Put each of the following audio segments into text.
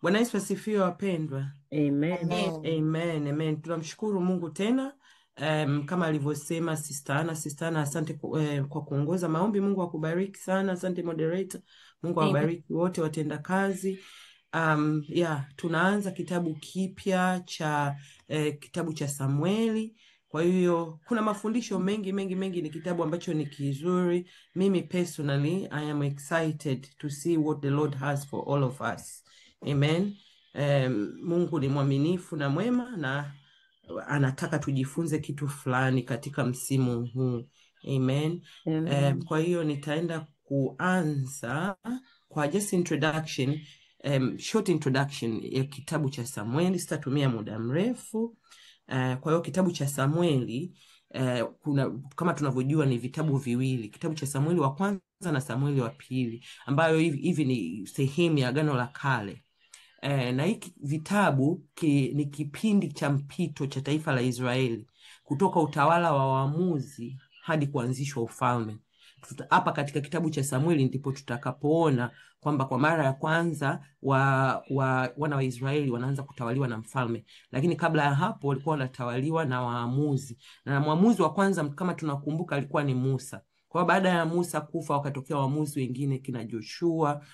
Bwana Yesu asifiwe wapendwa. Amen. Amen, amen. Tunamshukuru Mungu tena. Kama alivyosema Sister Ana, asante kwa kuongoza maombi. Mungu akubariki sana. Asante moderator. Mungu awabariki wote watenda kazi. Tunaanza kitabu kipya cha kitabu cha Samueli. Kwa hiyo kuna mafundisho mengi. Ni kitabu ambacho ni kizuri. Mimi personally I am excited to see what the Lord has for all of us. Amen. Mungu ni mwaminifu na mwema na anataka tujifunze kitu fulani katika msimu huu. Amen. Kwa hiyo nitaenda kuanza kwa just introduction, short introduction ya kitabu cha Samueli. Sitatumia muda mrefu. Kwa hiyo kitabu cha Samueli kama tunavyojua ni vitabu viwili, kitabu cha Samueli wa kwanza na Samueli wa pili, ambayo hivi ni sehemu ya Agano la Kale. Na hiki vitabu ni kipindi cha mpito cha taifa la Israeli kutoka utawala wa waamuzi hadi kuanzishwa ufalme. Hapa katika kitabu cha Samueli ndipo tutakapoona kwamba kwa mara ya kwanza wana wa Israeli wanaanza kutawaliwa na mfalme, lakini kabla ya hapo walikuwa wanatawaliwa na waamuzi, na mwamuzi wa kwanza kama tunakumbuka alikuwa ni Musa. Kwa baada ya Musa kufa wakatokea waamuzi wengine kina Joshua.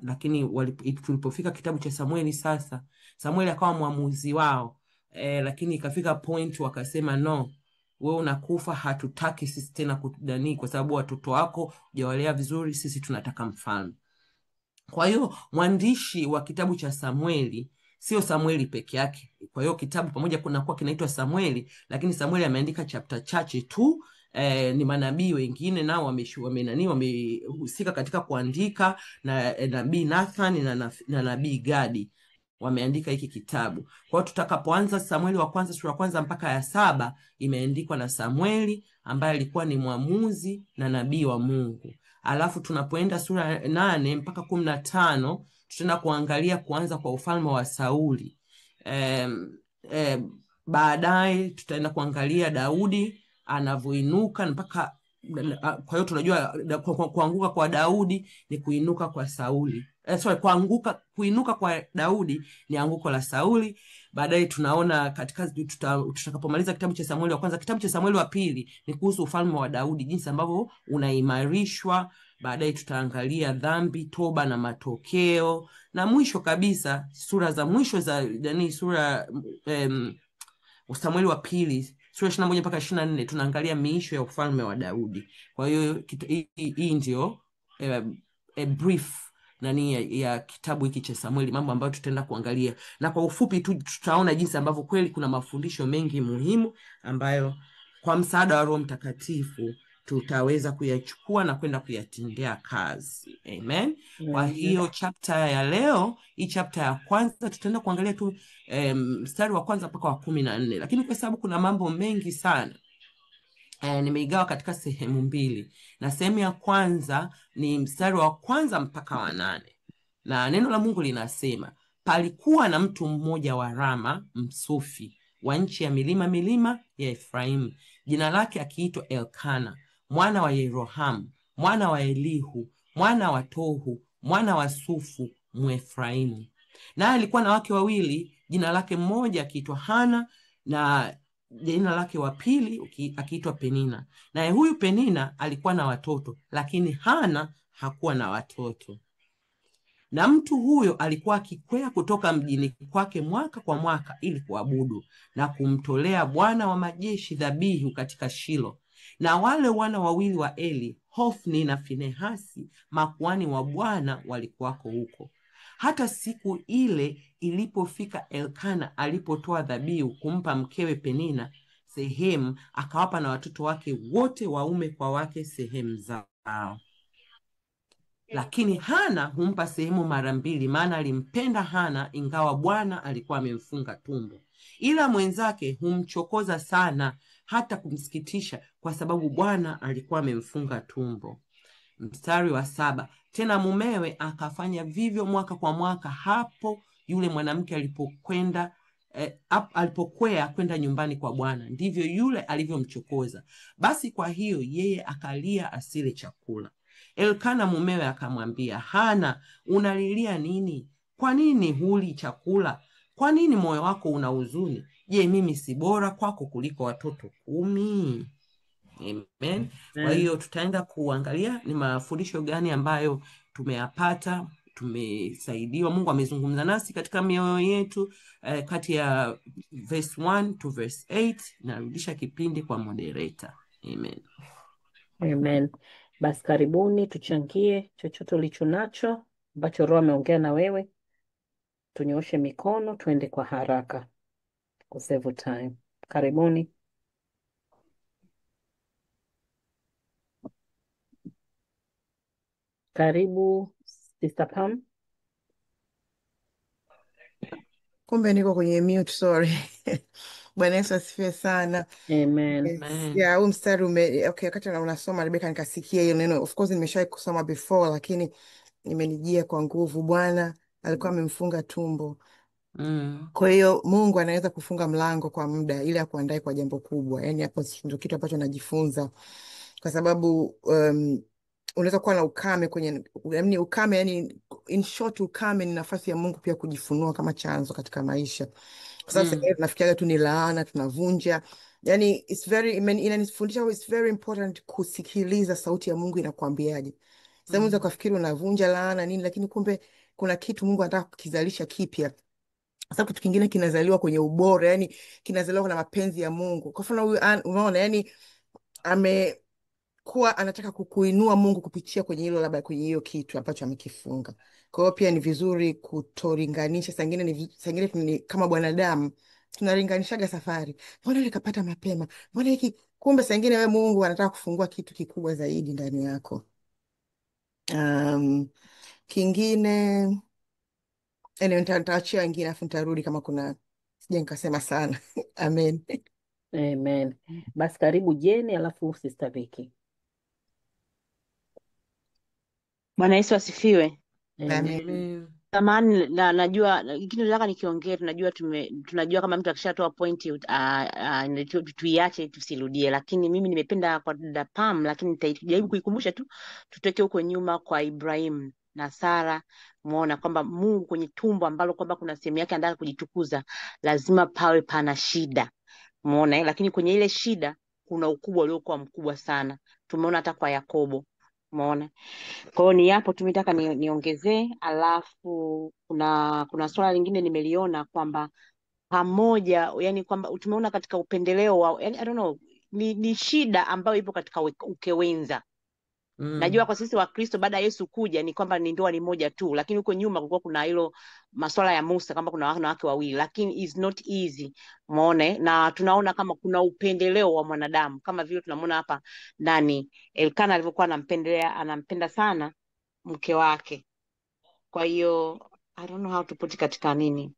Lakini tulipofika kitabu cha Samueli sasa, Samueli akawa mwamuzi wao. Lakini ikafika point wakasema no, wewe unakufa, hatutaki sisi tena kudani kwa sababu watoto wako hujawalea vizuri, sisi tunataka mfalme. Kwa hiyo mwandishi wa kitabu cha Samueli sio Samueli peke yake. Kwa hiyo kitabu pamoja kunakuwa kinaitwa Samueli, lakini Samueli ameandika chapter chache tu. Ni manabii wengine nao wamehusika katika kuandika, na nabii Nathan na nabii Gadi wameandika hiki kitabu. Kwa hiyo tutakapoanza Samueli wa kwanza sura ya kwanza mpaka ya 7 imeandikwa na Samueli ambaye alikuwa ni mwamuzi na nabii wa Mungu. Alafu tunapoenda sura 8 mpaka 15 tutaenda kuangalia kuanza kwa ufalme wa Sauli. Baadaye tutaenda kuangalia Daudi anavyoinuka mpaka. Kwa hiyo tunajua kuanguka kwa Daudi ni kuinuka kwa Sauli. Kuinuka kwa Daudi ni anguko la Sauli. Baadaye tunaona katika tutakapomaliza kitabu cha Samueli wa kwanza, kitabu cha Samueli wa pili ni kuhusu ufalme wa Daudi, jinsi ambavyo unaimarishwa. Baadaye tutaangalia dhambi, toba na matokeo, na mwisho kabisa sura za mwisho za Samueli wa pili sura 21 mpaka 24 tunaangalia miisho ya ufalme wa Daudi. Kwa hiyo hii ndio brief ya kitabu hiki cha Samueli, mambo ambayo tutaenda kuangalia, na kwa ufupi tu tutaona jinsi ambavyo kweli kuna mafundisho mengi muhimu ambayo kwa msaada wa Roho Mtakatifu tutaweza kuyachukua na kwenda kuyatendea kazi. Amen. Kwa hiyo chapter ya leo, hii chapter ya kwanza tutaenda kuangalia tu mstari wa kwanza mpaka wa 14, lakini kwa sababu kuna mambo mengi sana nimeigawa katika sehemu mbili, na sehemu ya kwanza ni mstari wa kwanza mpaka wa 8. Na neno la Mungu linasema, palikuwa na mtu mmoja wa Rama Msufi wa nchi ya milima ya Efraimu, jina lake akiitwa Elkana mwana wa Yerohamu mwana wa Elihu mwana wa Tohu mwana wa Sufu Mwefraimu. Naye alikuwa na wake wawili, jina lake mmoja akiitwa Hana na jina lake wa pili akiitwa Penina. Naye huyu Penina alikuwa na watoto, lakini Hana hakuwa na watoto. Na mtu huyo alikuwa akikwea kutoka mjini kwake mwaka kwa mwaka ili kuabudu na kumtolea Bwana wa majeshi dhabihu katika Shilo. Na wale wana wawili wa Eli, Hofni na Finehasi, makuhani wa Bwana, walikuwako huko. Hata siku ile ilipofika, Elkana alipotoa dhabihu kumpa mkewe Penina sehemu, akawapa na watoto wake wote waume kwa wake sehemu zao. Lakini Hana humpa sehemu mara mbili, maana alimpenda Hana ingawa Bwana alikuwa amemfunga tumbo. Ila mwenzake humchokoza sana hata kumsikitisha, kwa sababu Bwana alikuwa amemfunga tumbo. Mstari wa 7, tena mumewe akafanya vivyo mwaka kwa mwaka, hapo yule mwanamke alipokwea kwenda nyumbani kwa Bwana, ndivyo yule alivyomchokoza. Basi kwa hiyo yeye akalia asile chakula. Elkana mumewe akamwambia, Hana, unalilia nini? Kwa nini huli chakula? Kwa nini moyo wako una huzuni? Je, mimi si bora kwako kuliko watoto 10? Amen. Kwa hiyo tutaenda kuangalia ni mafundisho gani ambayo tumeyapata, tumesaidiwa, Mungu amezungumza nasi katika mioyo yetu, kati ya verse 1 to verse 8. Narudisha kipindi kwa moderator. Amen. Amen. Basi karibuni tuchangie chochote ulicho nacho ambacho Roho ameongea na wewe. Tunyooshe mikono tuende kwa haraka kusave time. Karibuni. Karibu Sister Pam. Kumbe niko kwenye mute, sorry. Bwana Yesu asifiwe sana. Amen. Yes. Amen. Yeah, huu mstari okay, wakati unasoma Rebecca nikasikia hiyo neno. Of course nimeshawahi kusoma before, lakini imenijia kwa nguvu. Bwana alikuwa amemfunga tumbo. Kwa hiyo Mungu anaweza kufunga mlango kwa muda ili akuandae kwa jambo kubwa. Yaani hapo ndio kitu ambacho najifunza, kwa sababu unaweza kuwa na ukame kwenye, yaani ukame, yani in short, ukame ni nafasi ya Mungu pia kujifunua kama chanzo katika maisha, kwa sababu sasa tunafikiria tu ni laana tunavunja. Yani inanifundisha it's very important kusikiliza sauti ya Mungu inakwambiaje. Sasa unaweza kufikiri unavunja laana nini, lakini kumbe kuna kitu Mungu anataka kukizalisha kipya. Sasa kitu kingine kinazaliwa kwenye ubora, yani kinazaliwa na mapenzi ya Mungu. Kwa mfano huyu unaona, yani amekuwa anataka kukuinua Mungu kupitia kwenye hilo, labda kwenye hiyo kitu ambacho amekifunga. Kwa hiyo pia ni vizuri kutolinganisha. Sangine ni kama bwanadamu tunalinganishaga safari, mbona ile kapata mapema, mbona hiki, kumbe sangine we Mungu anataka kufungua kitu kikubwa zaidi ndani yako. Kingine nitaachia wengine afu nitarudi kama kuna sija nikasema sana. Amen. Amen. Basi karibu Jeni alafu Sister Vicky. Bwana Yesu asifiwe. Amen. Zamani najua kitu nataka nikiongea, tunajua kama mtu akishatoa pointi tuiache tusirudie, lakini mimi nimependa kwa dada Pam, lakini nitajaribu kuikumbusha tu, tutoke huko nyuma kwa Ibrahim na Sara. Muona kwamba Mungu kwenye tumbo ambalo kwamba kuna sehemu yake anataka kujitukuza, lazima pawe pana shida. Muona, lakini kwenye ile shida kuna ukubwa uliokuwa mkubwa sana. Tumeona hata kwa Yakobo. Muona. Kwa hiyo ni hapo tumetaka niongezee, alafu kuna swala lingine nimeliona kwamba pamoja, yani kwamba tumeona katika upendeleo wa, yani I don't know, ni shida ambayo ipo katika ukewenza. Najua kwa sisi Wakristo baada ya Yesu kuja ni kwamba ni ndoa ni moja tu, lakini huko nyuma kulikuwa kuna hilo masuala ya Musa kama kuna wanawake wawili, lakini is not easy. Muone, na tunaona kama kuna upendeleo wa mwanadamu, kama vile tunamwona hapa ndani Elkana alivyokuwa anampenda sana mke wake. Kwa hiyo I don't know how to put katika nini.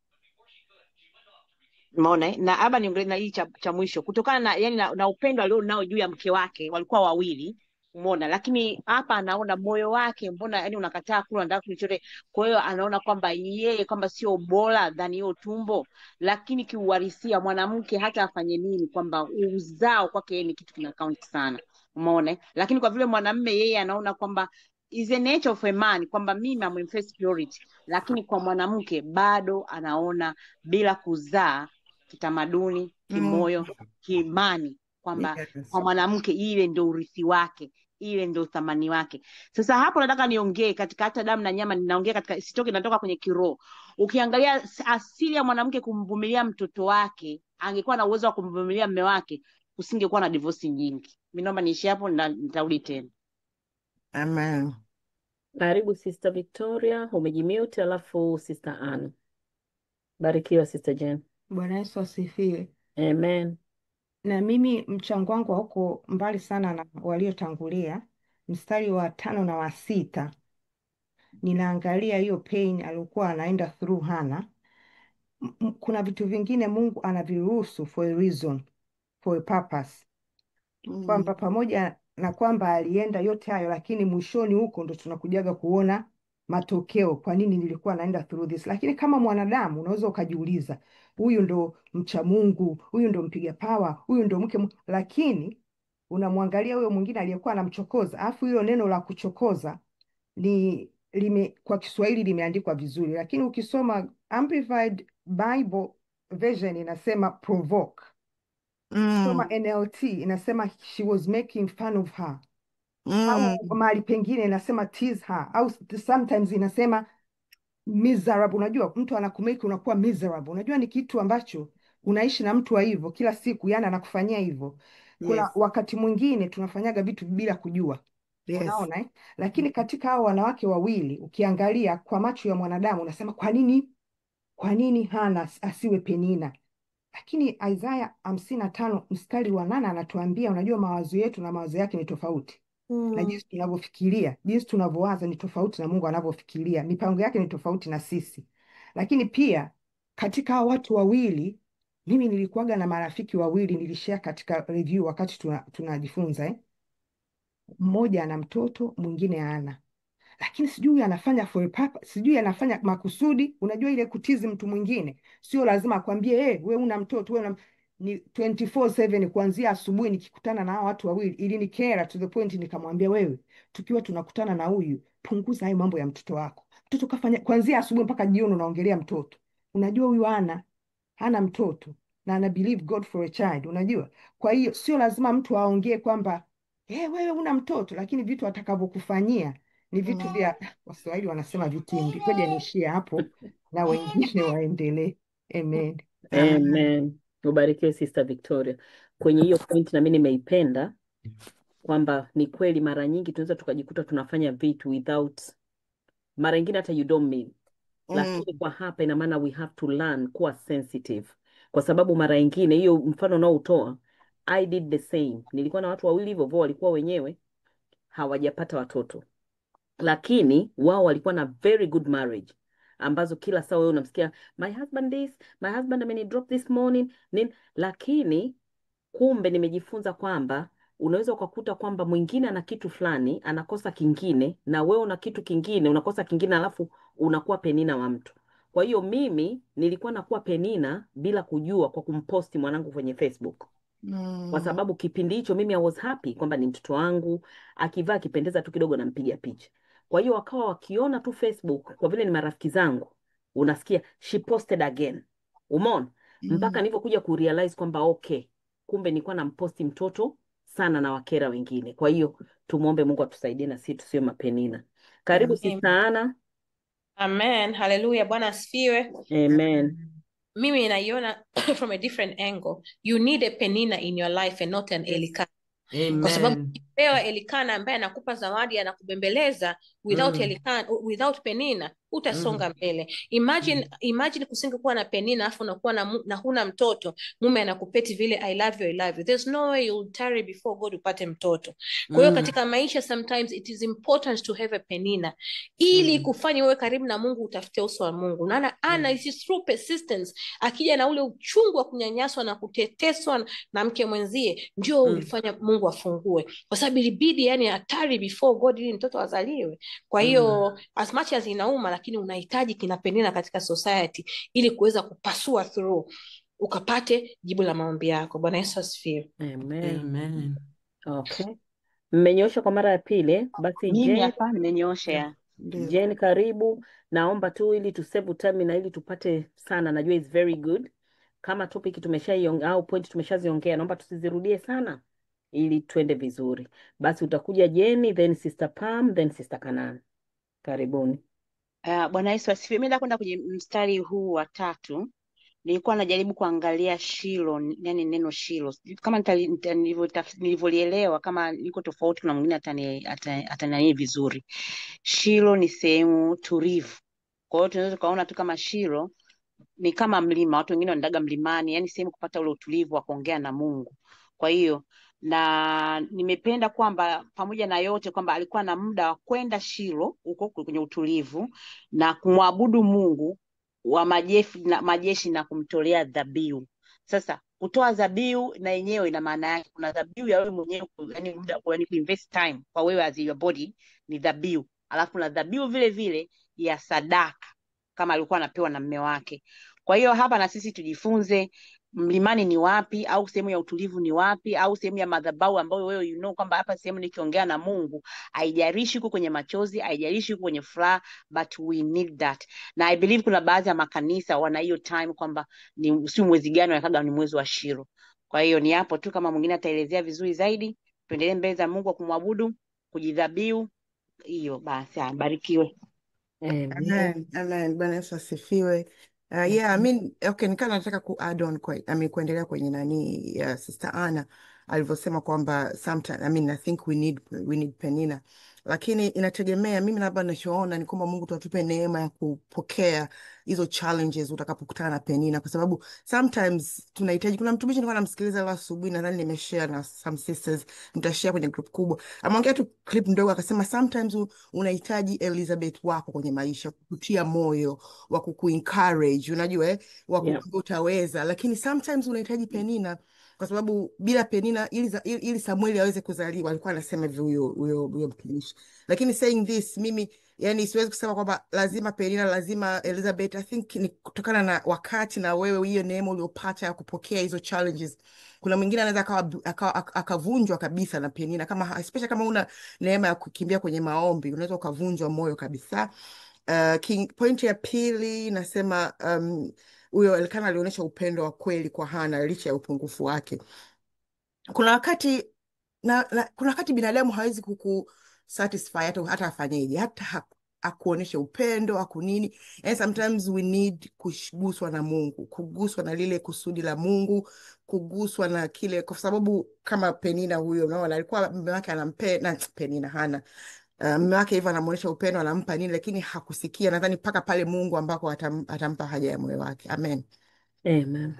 Umeona, na hapa ni na hii cha mwisho kutokana na yani na upendo alionao juu ya mke wake, walikuwa wawili. Umeona, lakini hapa anaona moyo wake, mbona yani unakataa kula, ndio kilichote. Kwa hiyo anaona kwamba yeye kwamba sio bora ndani hiyo tumbo, lakini kiuhalisia mwanamke hata afanye nini, kwamba uzao kwake ni kitu kina count sana. Umeona, lakini kwa vile mwanamume yeye anaona kwamba is a nature of a man, kwamba mimi am first priority, lakini kwa mwanamke bado anaona bila kuzaa kitamaduni, kimoyo, kiimani, kwamba kwa mwanamke ile ndio urithi wake, ile ndio thamani wake. Sasa hapo nataka niongee katika hata damu na nyama, ninaongea katika sitoki, natoka kwenye kiroho. Ukiangalia asili ya mwanamke kumvumilia mtoto wake, angekuwa na uwezo wa kumvumilia mume wake, kusingekuwa na divorce nyingi. Mimi naomba niishi hapo, nitarudi tena. Amen. Karibu Sister Victoria, umejimute, alafu Sister Anne. Barikiwa Sister Jen. Bwana Yesu asifiwe. Amen. Na mimi mchango wangu hauko mbali sana na waliotangulia. Mstari wa 5 na wa 6 ninaangalia hiyo pain alikuwa anaenda through Hana. Kuna vitu vingine Mungu anaviruhusu for a reason, for a purpose, kwamba pamoja na kwamba alienda yote hayo, lakini mwishoni huko ndo tunakujaga kuona matokeo, kwa nini nilikuwa naenda through this. Lakini kama mwanadamu unaweza ukajiuliza, huyu ndo mcha Mungu, huyu ndo mpiga pawa, huyu ndo mke lakini unamwangalia huyo mwingine aliyekuwa anamchokoza, afu hilo neno la kuchokoza ni kwa Kiswahili limeandikwa vizuri, lakini ukisoma Amplified Bible Version inasema provoke. Soma NLT inasema she was making fun of her, au mahali pengine inasema tease her, au sometimes inasema miserable. Unajua mtu anakumake unakuwa miserable, unajua ni kitu ambacho unaishi na mtu wa hivyo kila siku, yani anakufanyia hivyo. Kuna Yes. wakati mwingine tunafanyaga vitu bila kujua, Yes. unaona eh? Lakini katika hao wanawake wawili ukiangalia kwa macho ya mwanadamu unasema kwa nini Hana asiwe Penina? Lakini Isaya 55 mstari wa 8 anatuambia, unajua mawazo yetu na mawazo yake ni tofauti, na jinsi tunavyofikiria, jinsi tunavyowaza ni tofauti na Mungu anavyofikiria. Mipango yake ni tofauti na sisi. Lakini pia katika hao watu wawili, mimi nilikuwaga na marafiki wawili, nilishare katika review wakati tunajifunza mmoja ana mtoto, mwingine hana, lakini sijui anafanya for a purpose, sijui anafanya makusudi. Unajua ile kutizi mtu mwingine, sio lazima akwambie we una mtoto, ni 24/7 kuanzia asubuhi. Nikikutana na hao watu wawili ilinikera to the point nikamwambia, wewe, tukiwa tunakutana na huyu, punguza hayo mambo ya mtoto wako. Mtoto kafanya kuanzia asubuhi mpaka jioni unaongelea mtoto. Unajua huyu hana mtoto na ana believe God for a child, unajua. Kwa hiyo sio lazima mtu aongee kwamba wewe una mtoto, lakini vitu atakavyokufanyia ni vitu vya Waswahili wanasema vitimbi. Ngoja niishie hapo na wengine waendelee. Amen. Amen. Ubarikiwe Sister Victoria. Kwenye hiyo point na mimi nimeipenda kwamba ni kweli mara nyingi tunaweza tukajikuta tunafanya vitu without, mara nyingine hata you don't mean. Lakini kwa hapa ina maana we have to learn kuwa sensitive, kwa sababu mara nyingine hiyo mfano nao utoa, I did the same. Nilikuwa na watu wawili hivyo, walikuwa wenyewe hawajapata watoto, lakini wao walikuwa na very good marriage, ambazo kila saa wewe unamsikia my husband ameni drop this morning nini. Lakini kumbe nimejifunza kwamba unaweza ukakuta kwamba mwingine ana kitu fulani anakosa kingine, na wewe una kitu kingine unakosa kingine, alafu unakuwa Penina wa mtu. Kwa hiyo mimi nilikuwa nakuwa Penina bila kujua, kwa kumposti mwanangu kwenye Facebook. Kwa sababu kipindi hicho mimi I was happy kwamba ni mtoto wangu, akivaa akipendeza tu kidogo nampiga picha. Kwa hiyo wakawa wakiona tu Facebook, kwa vile ni marafiki zangu, unasikia she posted again. Umeona? Mpaka nilipokuja kurealize kwamba okay, kumbe nilikuwa namposti mtoto sana na wakera wengine. Kwa hiyo tumuombe Mungu atusaidie na sisi tusiwe mapenina. Karibu Sister Ana. Amen. Hallelujah. Bwana asifiwe. Amen. Mimi naiona from a different angle. You need a Penina in your life and not an Elikana. Kwa sababu ukipewa Elikana ambaye anakupa zawadi, anakubembeleza, without Penina utasonga mbele. Imagine kusingekuwa na Penina afu unakuwa na huna mtoto, mume anakupeti vile I love you. There's no way you'll tarry before God upate mtoto. Kwa hiyo katika maisha sometimes it is important to have a Penina ili kufanya wewe karibu na Mungu, utafute uso wa Mungu. Na Ana is through persistence, akija na ule uchungu wa kunyanyaswa na kuteteswa na mke mwenzie, ndio ulifanya Mungu afungue, kwa sababu ilibidi yani atari before God ili mtoto azaliwe. Kwa hiyo as much as inauma, lakini unahitaji kina Penina katika society ili kuweza kupasua through ukapate jibu la maombi yako. Bwana Yesu asifiwe. Amen. Okay. Mmenyosha kwa mara ya pili, basi Mimi hapa nimenyosha. Jane karibu. Naomba tu ili tusave time na ili tupate sana, najua is very good. Kama topic tumeshaiongea au point tumeshaziongea, naomba tusizirudie sana ili tuende vizuri. Basi utakuja Jane, then Sister Pam, then Sister Kanan. Karibuni. Bwana Yesu asifiwe. Mimi nakwenda kwenye mstari huu wa 3. Nilikuwa najaribu kuangalia Shilo, yani neno Shilo. Kama nilivyolielewa, kama niko tofauti kuna mwingine atanielewa vizuri. Shilo ni sehemu tulivu. Kwa hiyo tunaweza kuona tu kama Shilo ni kama mlima, watu wengine wanaendaga mlimani, yani sehemu kupata ule utulivu wa kuongea na Mungu. Kwa hiyo na nimependa kwamba pamoja na yote kwamba alikuwa na muda wa kwenda Shilo huko kwenye utulivu na kumwabudu Mungu wa majeshi na kumtolea dhabihu. Sasa kutoa dhabihu na yenyewe ina maana yake. Kuna dhabihu ya wewe mwenyewe, yani muda yani kuinvest time kwa wewe as your body ni dhabihu. Alafu kuna dhabihu vile vile ya sadaka kama alikuwa anapewa na mume wake. Kwa hiyo hapa na sisi tujifunze mlimani ni wapi, au sehemu ya utulivu ni wapi, au sehemu ya madhabahu ambayo wewe kwamba hapa sehemu nikiongea na Mungu, haijalishi huko kwenye machozi, haijalishi huko kwenye furaha, but we need that. Na I believe kuna baadhi ya makanisa wana hiyo time kwamba ni si mwezi gani wanakaga ni mwezi wa Shiro. Kwa hiyo ni hapo tu, kama mwingine ataelezea vizuri zaidi, tuendelee mbele za Mungu kwa kumwabudu, kujidhabihu. Hiyo basi, barikiwe. Amen. Amen. Amen. Bwana Yesu asifiwe. Yeah, I mean, okay, nikaa nataka add on kuendelea kwenye nani Sister Anna alivyosema kwamba sometimes, I mean, I think we need Penina, lakini inategemea. Mimi labda ninachoona ni kwamba Mungu tuatupe neema ya kupokea hizo challenges utakapokutana na Penina, kwa sababu sometimes tunahitaji. Kuna mtumishi nilikuwa namsikiliza leo asubuhi, nadhani nimeshare na some sisters, nitashare kwenye group kubwa, ameongea tu clip ndogo, akasema sometimes unahitaji Elizabeth wako kwenye maisha, kukutia moyo, wa kukuencourage, unajua wa kukuambia utaweza, lakini sometimes unahitaji Penina, kwa sababu bila Penina ili Samueli aweze kuzaliwa, alikuwa anasema hivyo huyo mtumishi. Lakini saying this, mimi yani siwezi kusema kwamba lazima Penina, lazima Elizabeth. I think ni kutokana na wakati na wewe, hiyo neema uliopata ya kupokea hizo challenges. Kuna mwingine anaweza akavunjwa kabisa na Penina, kama especially kama una neema ya kukimbia kwenye maombi, unaweza ukavunjwa moyo kabisa. Point ya pili nasema huyo Elkana alionyesha upendo wa kweli kwa Hana licha ya upungufu wake. Kuna wakati kuna wakati binadamu hawezi kukusatisfy hata afanyeje, hata akuoneshe upendo akunini, and sometimes we need kuguswa na Mungu, kuguswa na lile kusudi la Mungu, kuguswa na kile, kwa sababu kama Penina huyo, unaona alikuwa mume wake anampenda, Penina Hana mume wake hivyo anamuonyesha upendo, anampa nini, lakini hakusikia. Nadhani mpaka pale Mungu ambako atampa haja ya moyo wake. Amen. Amen.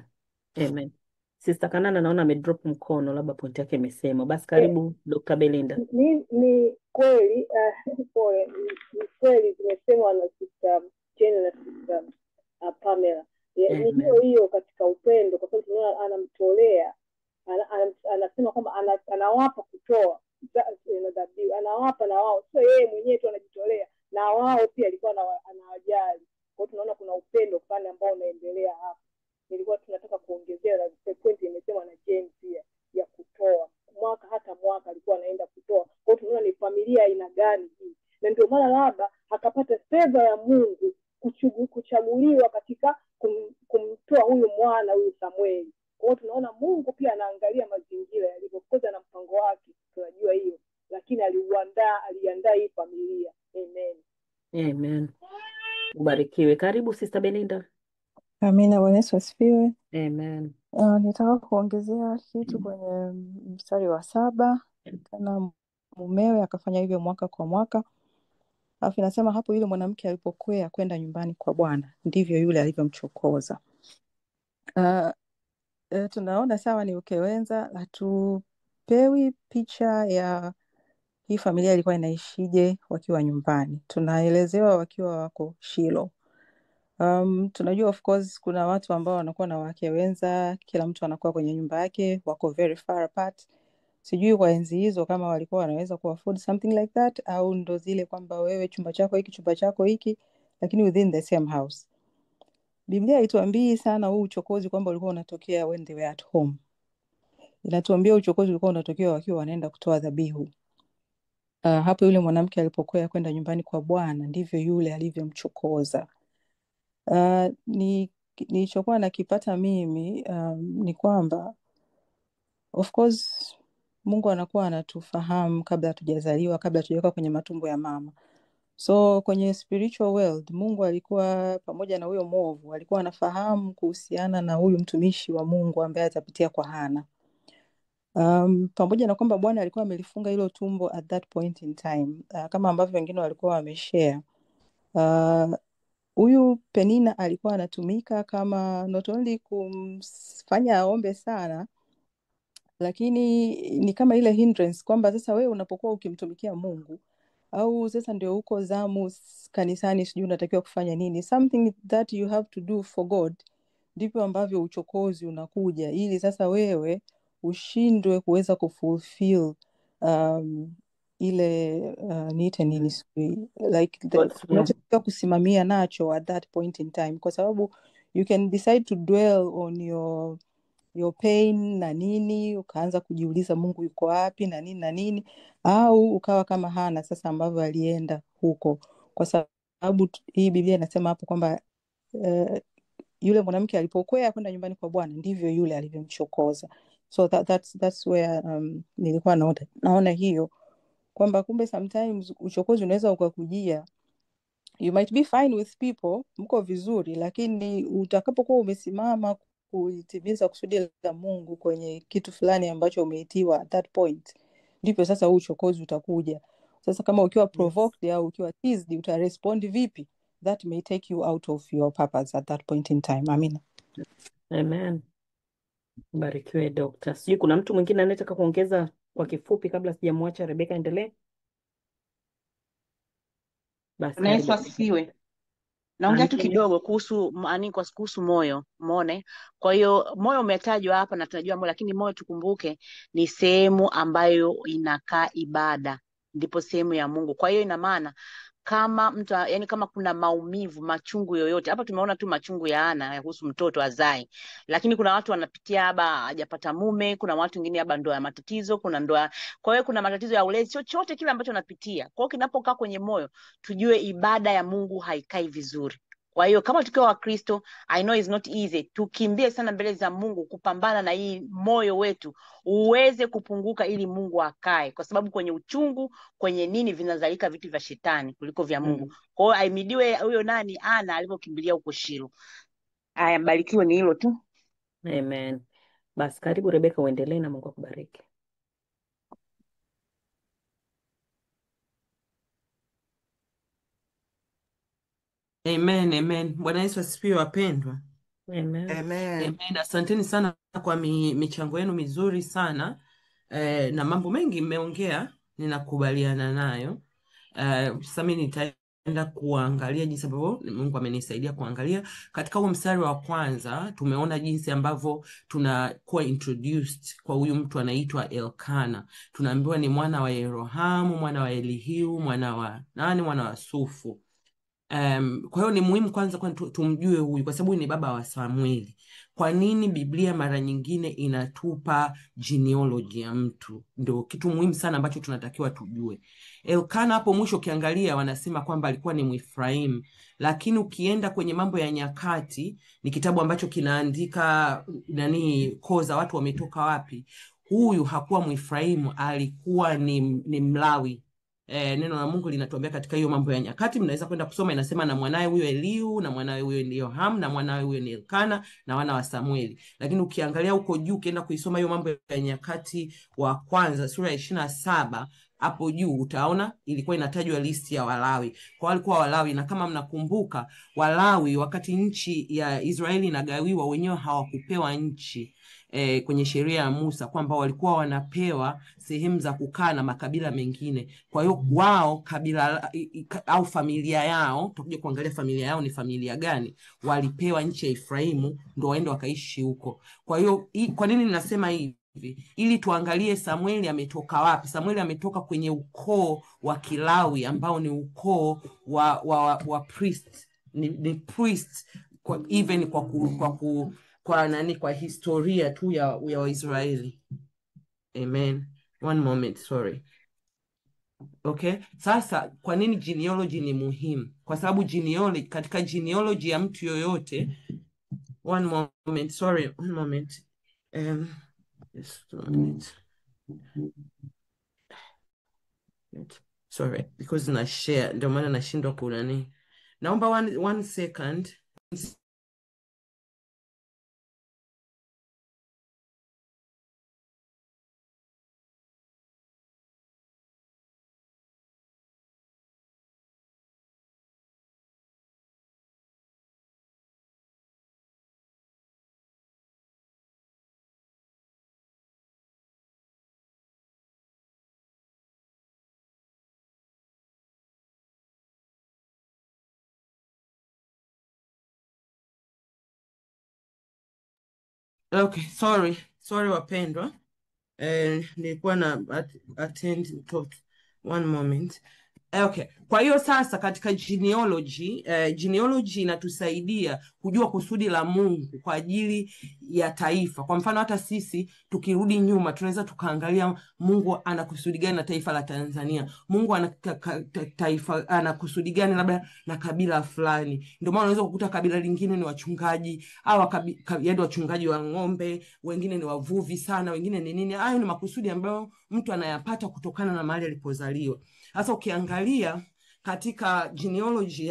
Amen. Sister Kanana naona amedrop mkono, labda point yake imesema. Basi karibu Dr. Belinda. Ni kweli pole, ni kweli zimesemwa na Sister Jane na Sister Pamela. Ni hiyo katika upendo, kwa sababu tunaona anamtolea, anasema kwamba anawapa kutoa dhabihu, anawapa na wao, sio yeye mwenyewe tu anajitolea, na wao pia alikuwa anawajali. Kwa hiyo tunaona kuna upendo fulani ambao unaendelea hapa. Nilikuwa tunataka kuongezea na point imesema na Jane pia ya kutoa, hata mwaka alikuwa anaenda kutoa. Kwa hiyo tunaona ni familia aina gani hii, na ndio maana labda akapata favor ya Mungu kuchaguliwa katika kumtoa huyu mwana huyu Samueli. Kwa hiyo tunaona Mungu pia anaangalia mazingira yalivyokoza na mpango wake, tunajua hiyo, lakini aliandaa hii familia. Amen. Amen. Ubarikiwe. Karibu Sister Belinda. Amina. Bwana Yesu asifiwe. Amen. Nitaka kuongezea kitu kwenye mstari wa 7, tena mumewe akafanya hivyo mwaka kwa mwaka. Alafu inasema hapo, yule mwanamke alipokwea kwenda nyumbani kwa Bwana, ndivyo yule alivyomchokoza. Tunaona sawa, ni ukewenza, hatupewi picha ya hii familia ilikuwa inaishije wakiwa nyumbani. Tunaelezewa wakiwa wako Shilo. Tunajua of course kuna watu ambao wanakuwa na wake wenza, kila mtu anakuwa kwenye nyumba yake, wako very far apart. Sijui kwa enzi hizo kama walikuwa wanaweza ku afford something like that, au ndo zile kwamba wewe chumba chako hiki, lakini within the same house. Biblia haituambii sana huu uchokozi kwamba ulikuwa unatokea when they were at home. Inatuambia uchokozi ulikuwa unatokea wakiwa wanaenda kutoa dhabihu. Hapo yule mwanamke alipokwea kwenda nyumbani kwa Bwana, ndivyo yule alivyomchokoza. Nilichokuwa nakipata mimi ni kwamba of course Mungu anakuwa anatufahamu kabla hatujazaliwa, kabla hatujawekwa kwenye matumbo ya mama. So kwenye spiritual world Mungu alikuwa pamoja na huyo mwovu, alikuwa anafahamu kuhusiana na huyu mtumishi wa Mungu ambaye atapitia kwa Hana. Pamoja na kwamba Bwana alikuwa amelifunga hilo tumbo at that point in time, kama ambavyo wengine walikuwa wameshare. Huyu Penina alikuwa anatumika kama not only kumfanya aombe sana, lakini ni kama ile hindrance kwamba sasa wewe unapokuwa ukimtumikia Mungu, au sasa ndio uko zamu kanisani, sijui unatakiwa kufanya nini, something that you have to do for God, ndipo ambavyo uchokozi unakuja, ili sasa wewe ushindwe kuweza kufulfill ile niite nini like unatakiwa kusimamia nacho at that point in time, kwa sababu You can decide to dwell on your pain na nini, ukaanza kujiuliza Mungu yuko wapi na nini na nini, au ukawa kama Hana sasa ambavyo alienda huko, kwa sababu hii Biblia inasema hapo kwamba yule mwanamke alipokwea kwenda nyumbani kwa Bwana ndivyo yule alivyomchokoza. So that's where nilikuwa naona hiyo kwamba kumbe sometimes uchokozi unaweza ukakujia. You might be fine with people, mko vizuri, lakini utakapokuwa umesimama kutimiza kusudi la Mungu kwenye kitu fulani ambacho umeitiwa at that point, ndipo sasa huu uchokozi utakuja. Sasa kama ukiwa provoked au ukiwa teased, utarespond vipi? That may take you out of your purpose at that point in time. Amina. Amen. Barikiwe Dokta. Sijui kuna mtu mwingine anayetaka kuongeza kwa kifupi kabla sijamwacha Rebecca endelee? Basi Bwana Yesu karibu. asifiwe. Naongea tu Amina. kidogo kuhusu moyo, umeone. Kwa hiyo moyo umetajwa hapa na tunajua moyo, lakini moyo tukumbuke ni sehemu ambayo inakaa ibada, ndipo sehemu ya Mungu. Kwa hiyo ina maana kama mtu yani, kama kuna maumivu, machungu yoyote, hapa tumeona tu machungu ya Ana kuhusu mtoto azai, lakini kuna watu wanapitia haba hajapata mume, kuna watu wengine haba ndoa ya matatizo, kuna ndoa, kwa hiyo kuna matatizo ya ulezi, chochote kile ambacho napitia. Kwa hiyo kinapokaa kwenye moyo, tujue ibada ya Mungu haikai vizuri. Kwa hiyo kama tukiwa Wakristo, I know it's not easy, tukimbie sana mbele za Mungu kupambana na hii moyo wetu uweze kupunguka ili Mungu akae, kwa sababu kwenye uchungu, kwenye nini vinazalika vitu vya shetani kuliko vya Mungu. Kwa hiyo aimidiwe huyo nani Ana alipokimbilia huko Shilo. Aya, mbarikiwe, ni hilo tu. Amen. Basi karibu Rebecca uendelee na Mungu akubariki. Amen, amen. Bwana Yesu asifiwe wapendwa. Amen. Amen. Amen. Asanteni sana kwa michango yenu mizuri sana na mambo mengi mmeongea, ninakubaliana nayo. Sasa mimi nitaenda kuangalia jinsi ambavyo Mungu amenisaidia kuangalia. Katika huo mstari wa kwanza tumeona jinsi ambavyo tunakuwa introduced kwa huyu mtu anaitwa Elkana. Tunaambiwa ni mwana wa Yerohamu, mwana wa Elihu, mwana wa Sufu. Kwa hiyo ni muhimu kwanza tumjue huyu, kwa sababu ni baba wa Samueli. Kwa nini Biblia mara nyingine inatupa genealogy ya mtu? Ndio kitu muhimu sana ambacho tunatakiwa tujue. Elkana hapo mwisho ukiangalia wanasema kwamba alikuwa ni Mwefraimu, lakini ukienda kwenye Mambo ya Nyakati, ni kitabu ambacho kinaandika koo za watu wametoka wapi. Huyu hakuwa Mwefraimu, alikuwa ni Mlawi. Neno la Mungu linatuambia katika hiyo Mambo ya Nyakati, mnaweza kwenda kusoma, inasema na mwanae huyo Elihu, na mwanae huyo ni Yerohamu, na mwanae huyo ni Elkana, na wana wa Samueli. Lakini ukiangalia huko juu, ukienda kuisoma hiyo Mambo ya Nyakati wa kwanza sura ya 27, hapo juu utaona ilikuwa inatajwa listi ya Walawi. Kwa walikuwa Walawi, na kama mnakumbuka Walawi wakati nchi ya Israeli inagawiwa, wenyewe hawakupewa nchi kwenye sheria ya Musa, kwamba walikuwa wanapewa sehemu za kukaa na makabila mengine. Kwa hiyo wao kabila au familia yao, tutakuja kuangalia familia yao ni familia gani, walipewa nchi ya Efraimu ndio waende wakaishi huko. Kwa hiyo kwa nini ninasema hivi? Ili tuangalie Samueli ametoka wapi. Samueli ametoka kwenye ukoo wa Kilawi ambao ni ukoo wa priest, ni priest even kwa historia tu ya Waisraeli. Amen. One moment, sorry. Okay, sasa kwa nini genealogy ni muhimu? Kwa sababu katika genealogy ya mtu yoyote, one moment, just a moment. Sorry, because na share ndio maana nashindwa kunani. Naomba one second. Okay, sorry wapendwa. Nilikuwa na attend to one moment. Okay. Kwa hiyo sasa katika genealogy inatusaidia kujua kusudi la Mungu kwa ajili ya taifa. Kwa mfano hata sisi tukirudi nyuma tunaweza tukaangalia Mungu ana kusudi gani na taifa la Tanzania. Mungu ana kusudi gani labda na kabila fulani. Ndio maana unaweza kukuta kabila lingine ni wachungaji au yaani wachungaji wa ng'ombe, wengine ni wavuvi sana, wengine ni nini. Hayo ni makusudi ambayo mtu anayapata kutokana na mahali alipozaliwa. Sasa ukiangalia katika genealogy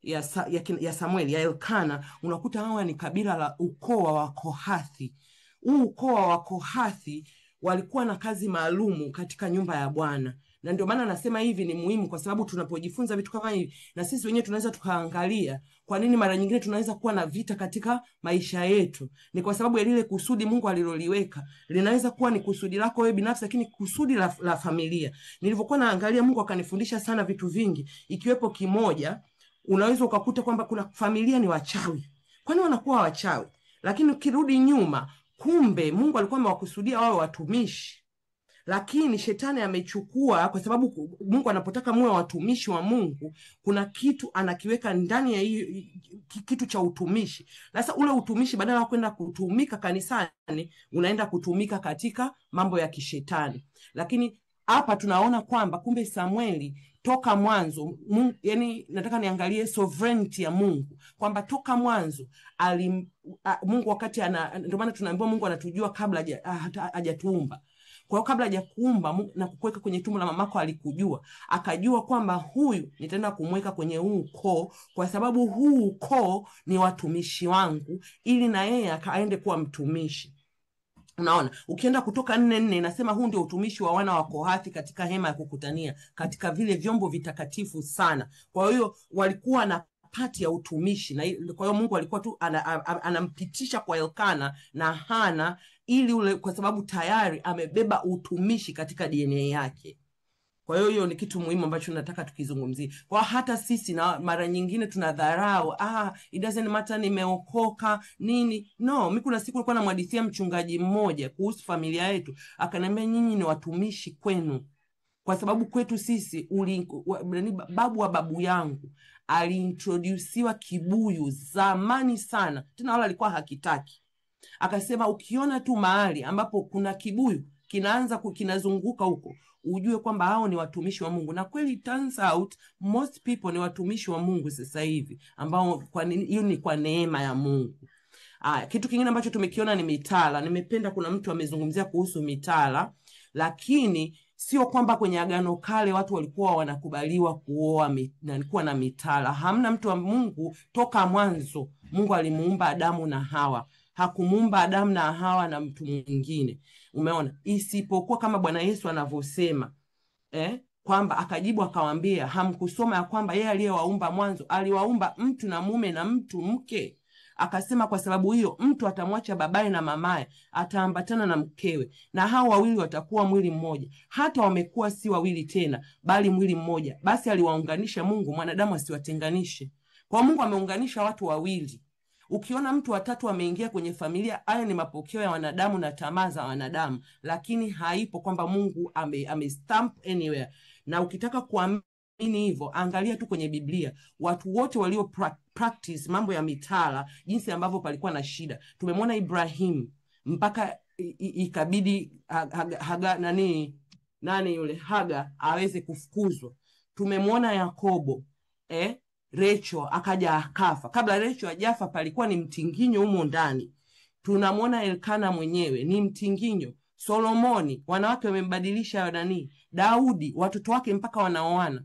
ya Samueli, ya Elkana, unakuta hawa ni kabila la ukoo wa Kohathi. Huu ukoo wa Kohathi walikuwa na kazi maalumu katika nyumba ya Bwana. Na ndio maana nasema hivi ni muhimu, kwa sababu tunapojifunza vitu kama hivi na sisi wenyewe tunaweza tukaangalia kwa nini mara nyingine tunaweza kuwa na vita katika maisha yetu. Ni kwa sababu ya lile kusudi Mungu aliloliweka. Linaweza kuwa ni kusudi lako wewe binafsi, lakini kusudi la familia. Nilivyokuwa naangalia, Mungu akanifundisha sana vitu vingi, ikiwepo kimoja, unaweza ukakuta kwamba kuna familia ni wachawi. Kwani wanakuwa wachawi? Lakini ukirudi nyuma, kumbe Mungu alikuwa amewakusudia wao watumishi. Lakini shetani amechukua, kwa sababu Mungu anapotaka muwe watumishi wa Mungu, kuna kitu anakiweka ndani ya hiyo kitu cha utumishi. Sasa ule utumishi badala ya kwenda kutumika kanisani, unaenda kutumika katika mambo ya kishetani. Lakini hapa tunaona kwamba kumbe Samueli toka mwanzo, yani nataka niangalie sovereignty ya Mungu, kwamba toka mwanzo Mungu wakati ndio maana tunaambiwa Mungu anatujua kabla hajatuumba. Kwa hiyo kabla hajakuumba na kukuweka kwenye tumbo la mamako alikujua. Akajua kwamba huyu nitaenda kumweka kwenye huu ukoo, kwa sababu huu ukoo ni watumishi wangu, ili na yeye akaende kuwa mtumishi. Unaona, ukienda Kutoka 4:4 inasema huu ndio utumishi wa wana wa Kohathi katika hema ya kukutania, katika vile vyombo vitakatifu sana. Kwa hiyo walikuwa na pati ya utumishi, na kwa hiyo Mungu alikuwa tu anampitisha kwa Elkana na Hana, ili kwa sababu tayari amebeba utumishi katika DNA yake. Kwa hiyo ni kitu muhimu ambacho nataka tukizungumzie. Kwa hata sisi na mara nyingine tunadharau, it doesn't matter nimeokoka nini. No, mimi kuna siku nilikuwa namhadithia mchungaji mmoja kuhusu familia yetu, akaniambia nyinyi ni watumishi kwenu. Kwa sababu kwetu sisi babu wa babu yangu aliintroduciwa kibuyu zamani sana, tena wala alikuwa hakitaki. Akasema ukiona tu mahali ambapo kuna kibuyu kinazunguka huko, ujue kwamba hao ni watumishi wa Mungu. Na kweli turns out most people ni watumishi wa Mungu sasa hivi, ambao hiyo ni kwa neema ya Mungu. Kitu kingine ambacho tumekiona ni mitala. Nimependa kuna mtu amezungumzia kuhusu mitala, lakini sio kwamba kwenye Agano Kale watu walikuwa wanakubaliwa kuoa kuwa na mitala. Hamna mtu wa Mungu toka mwanzo. Mungu alimuumba Adamu na Hawa. Hakumuumba Adamu na Hawa na mtu mwingine. Umeona? Isipokuwa kama Bwana Yesu anavyosema, kwamba akajibu akawaambia, hamkusoma ya kwamba yeye aliyewaumba mwanzo aliwaumba mtu na mume na mtu mke? Akasema kwa sababu hiyo mtu atamwacha babaye na mamaye, ataambatana na mkewe, na hao wawili watakuwa mwili mmoja. Hata wamekuwa si wawili tena, bali mwili mmoja. Basi aliwaunganisha Mungu, mwanadamu asiwatenganishe. Kwa Mungu ameunganisha watu wawili. Ukiona mtu watatu ameingia kwenye familia, haya ni mapokeo ya wanadamu na tamaa za wanadamu, lakini haipo kwamba Mungu stamp anywhere. Na ukitaka kuamini hivyo, angalia tu kwenye Biblia, watu wote walio practice mambo ya mitala, jinsi ambavyo palikuwa na shida. Tumemwona Ibrahim mpaka ikabidi Haga aweze kufukuzwa. Tumemwona Yakobo, Rachel akaja akafa. Kabla Rachel hajafa palikuwa ni mtinginyo humo ndani. Tunamwona Elkana mwenyewe ni mtinginyo. Solomoni, wanawake wamembadilisha Daudi, watoto wake mpaka wanauana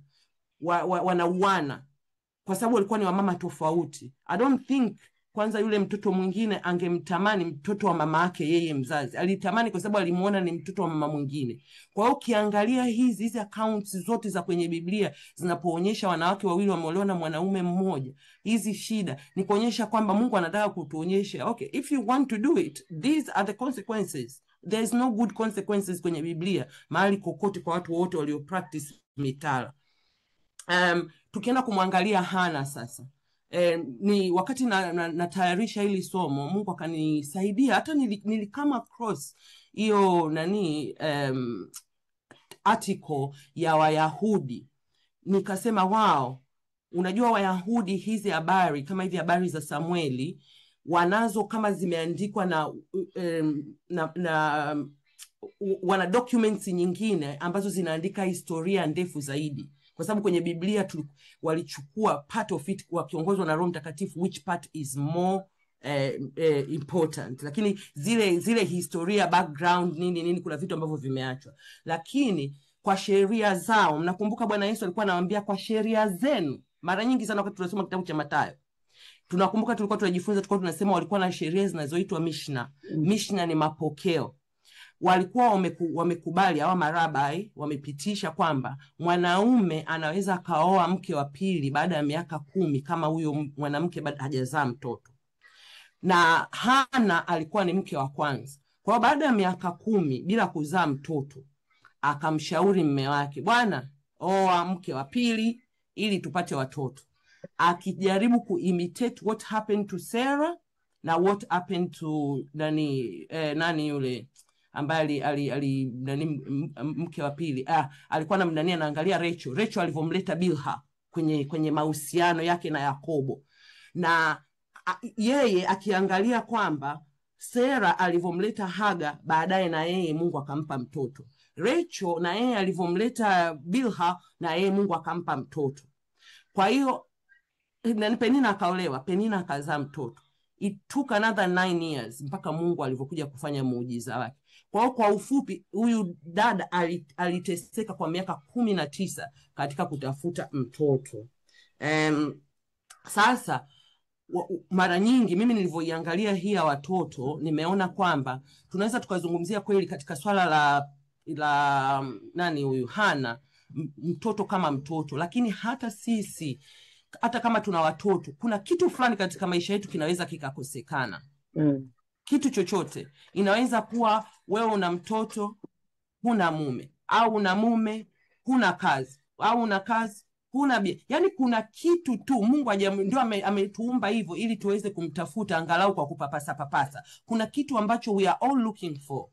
kwa sababu walikuwa ni wamama tofauti. I don't think kwanza yule mtoto mwingine angemtamani mtoto wa mama yake yeye mzazi. Alitamani kwa sababu alimuona ni mtoto wa mama mwingine. Kwa hiyo ukiangalia hizi accounts zote za kwenye Biblia zinapoonyesha wanawake wawili wameolewa na mwanaume mmoja, hizi shida ni kuonyesha kwamba Mungu anataka kutuonyesha, okay, if you want to do it, these are the consequences. There is no good consequences kwenye Biblia mahali kokote kwa watu wote walio practice mitala. Tukienda kumwangalia Hana sasa. Ni wakati natayarisha hili somo, Mungu akanisaidia. Hata nilikama across hiyo article ya Wayahudi, nikasema wow, unajua Wayahudi hizi habari kama hivi habari za Samueli wanazo kama zimeandikwa na wana documents nyingine ambazo zinaandika historia ndefu zaidi, kwa sababu kwenye Biblia walichukua part of it wakiongozwa na Roho Mtakatifu, which part is more important, lakini zile historia background nini kuna vitu ambavyo vimeachwa. Lakini kwa sheria zao, mnakumbuka Bwana Yesu alikuwa anawaambia kwa sheria zenu. Mara nyingi sana wakati tunasoma kitabu cha Mathayo, tunakumbuka tulikuwa tunajifunza, tulikuwa tunasema walikuwa na sheria zinazoitwa Mishnah. Mishnah ni mapokeo. Walikuwa wamekubali hawa marabai, wamepitisha kwamba mwanaume anaweza akaoa mke wa pili baada ya miaka 10 kama huyo mwanamke bado hajazaa mtoto. Na Hana alikuwa ni mke wa kwanza. Kwa baada ya miaka 10 bila kuzaa mtoto, akamshauri mume wake, bwana, oa mke wa pili ili tupate watoto. Akijaribu kuimitate what happened to Sarah na what happened to nani yule ambaye nani mke wa pili, alikuwa anaangalia Rachel alivyomleta Bilha kwenye mahusiano yake na Yakobo, na yeye akiangalia kwamba Sarah alivyomleta Haga, baadaye na yeye Mungu akampa mtoto. Rachel na yeye alivyomleta Bilha, na yeye Mungu akampa mtoto. Kwa hiyo Penina akaolewa, Penina akazaa mtoto. It took another 9 years mpaka Mungu alivyokuja kufanya muujiza wake. Kwa ufupi, huyu dada aliteseka kwa miaka 19 katika kutafuta mtoto. Sasa mara nyingi mimi nilivyoiangalia hii ya watoto, nimeona kwamba tunaweza tukazungumzia kweli katika swala la nani huyu Hana, mtoto kama mtoto, lakini hata sisi, hata kama tuna watoto, kuna kitu fulani katika maisha yetu kinaweza kikakosekana. Kitu chochote. Inaweza kuwa wewe una mtoto, huna mume, au una mume, huna kazi, au una kazi, huna bia. Yani kuna kitu tu Mungu ndio ametuumba hivyo ili tuweze kumtafuta angalau kwa kupapasa. Kuna kitu ambacho we are all looking for.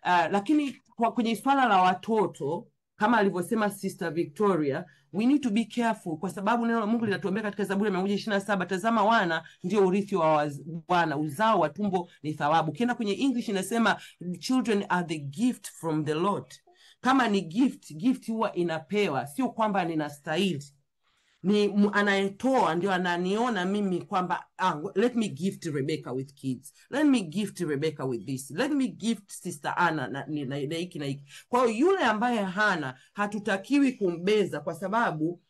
Lakini kwenye swala la watoto, kama alivyosema Sister Victoria, we need to be careful, kwa sababu neno la Mungu linatuambia katika Zaburi 127, tazama wana ndio urithi wa Bwana, uzao wa tumbo ni thawabu. Kienda kwenye English inasema children are the gift from the Lord. Kama ni gift huwa inapewa, sio kwamba ninastahili. Ni anayetoa ndio ananiona mimi kwamba let me gift Rebecca with kids, let me gift Rebecca with this, let me gift Sister Anna na hiki. Kwa hiyo yule ambaye hana, hatutakiwi kumbeza, kwa sababu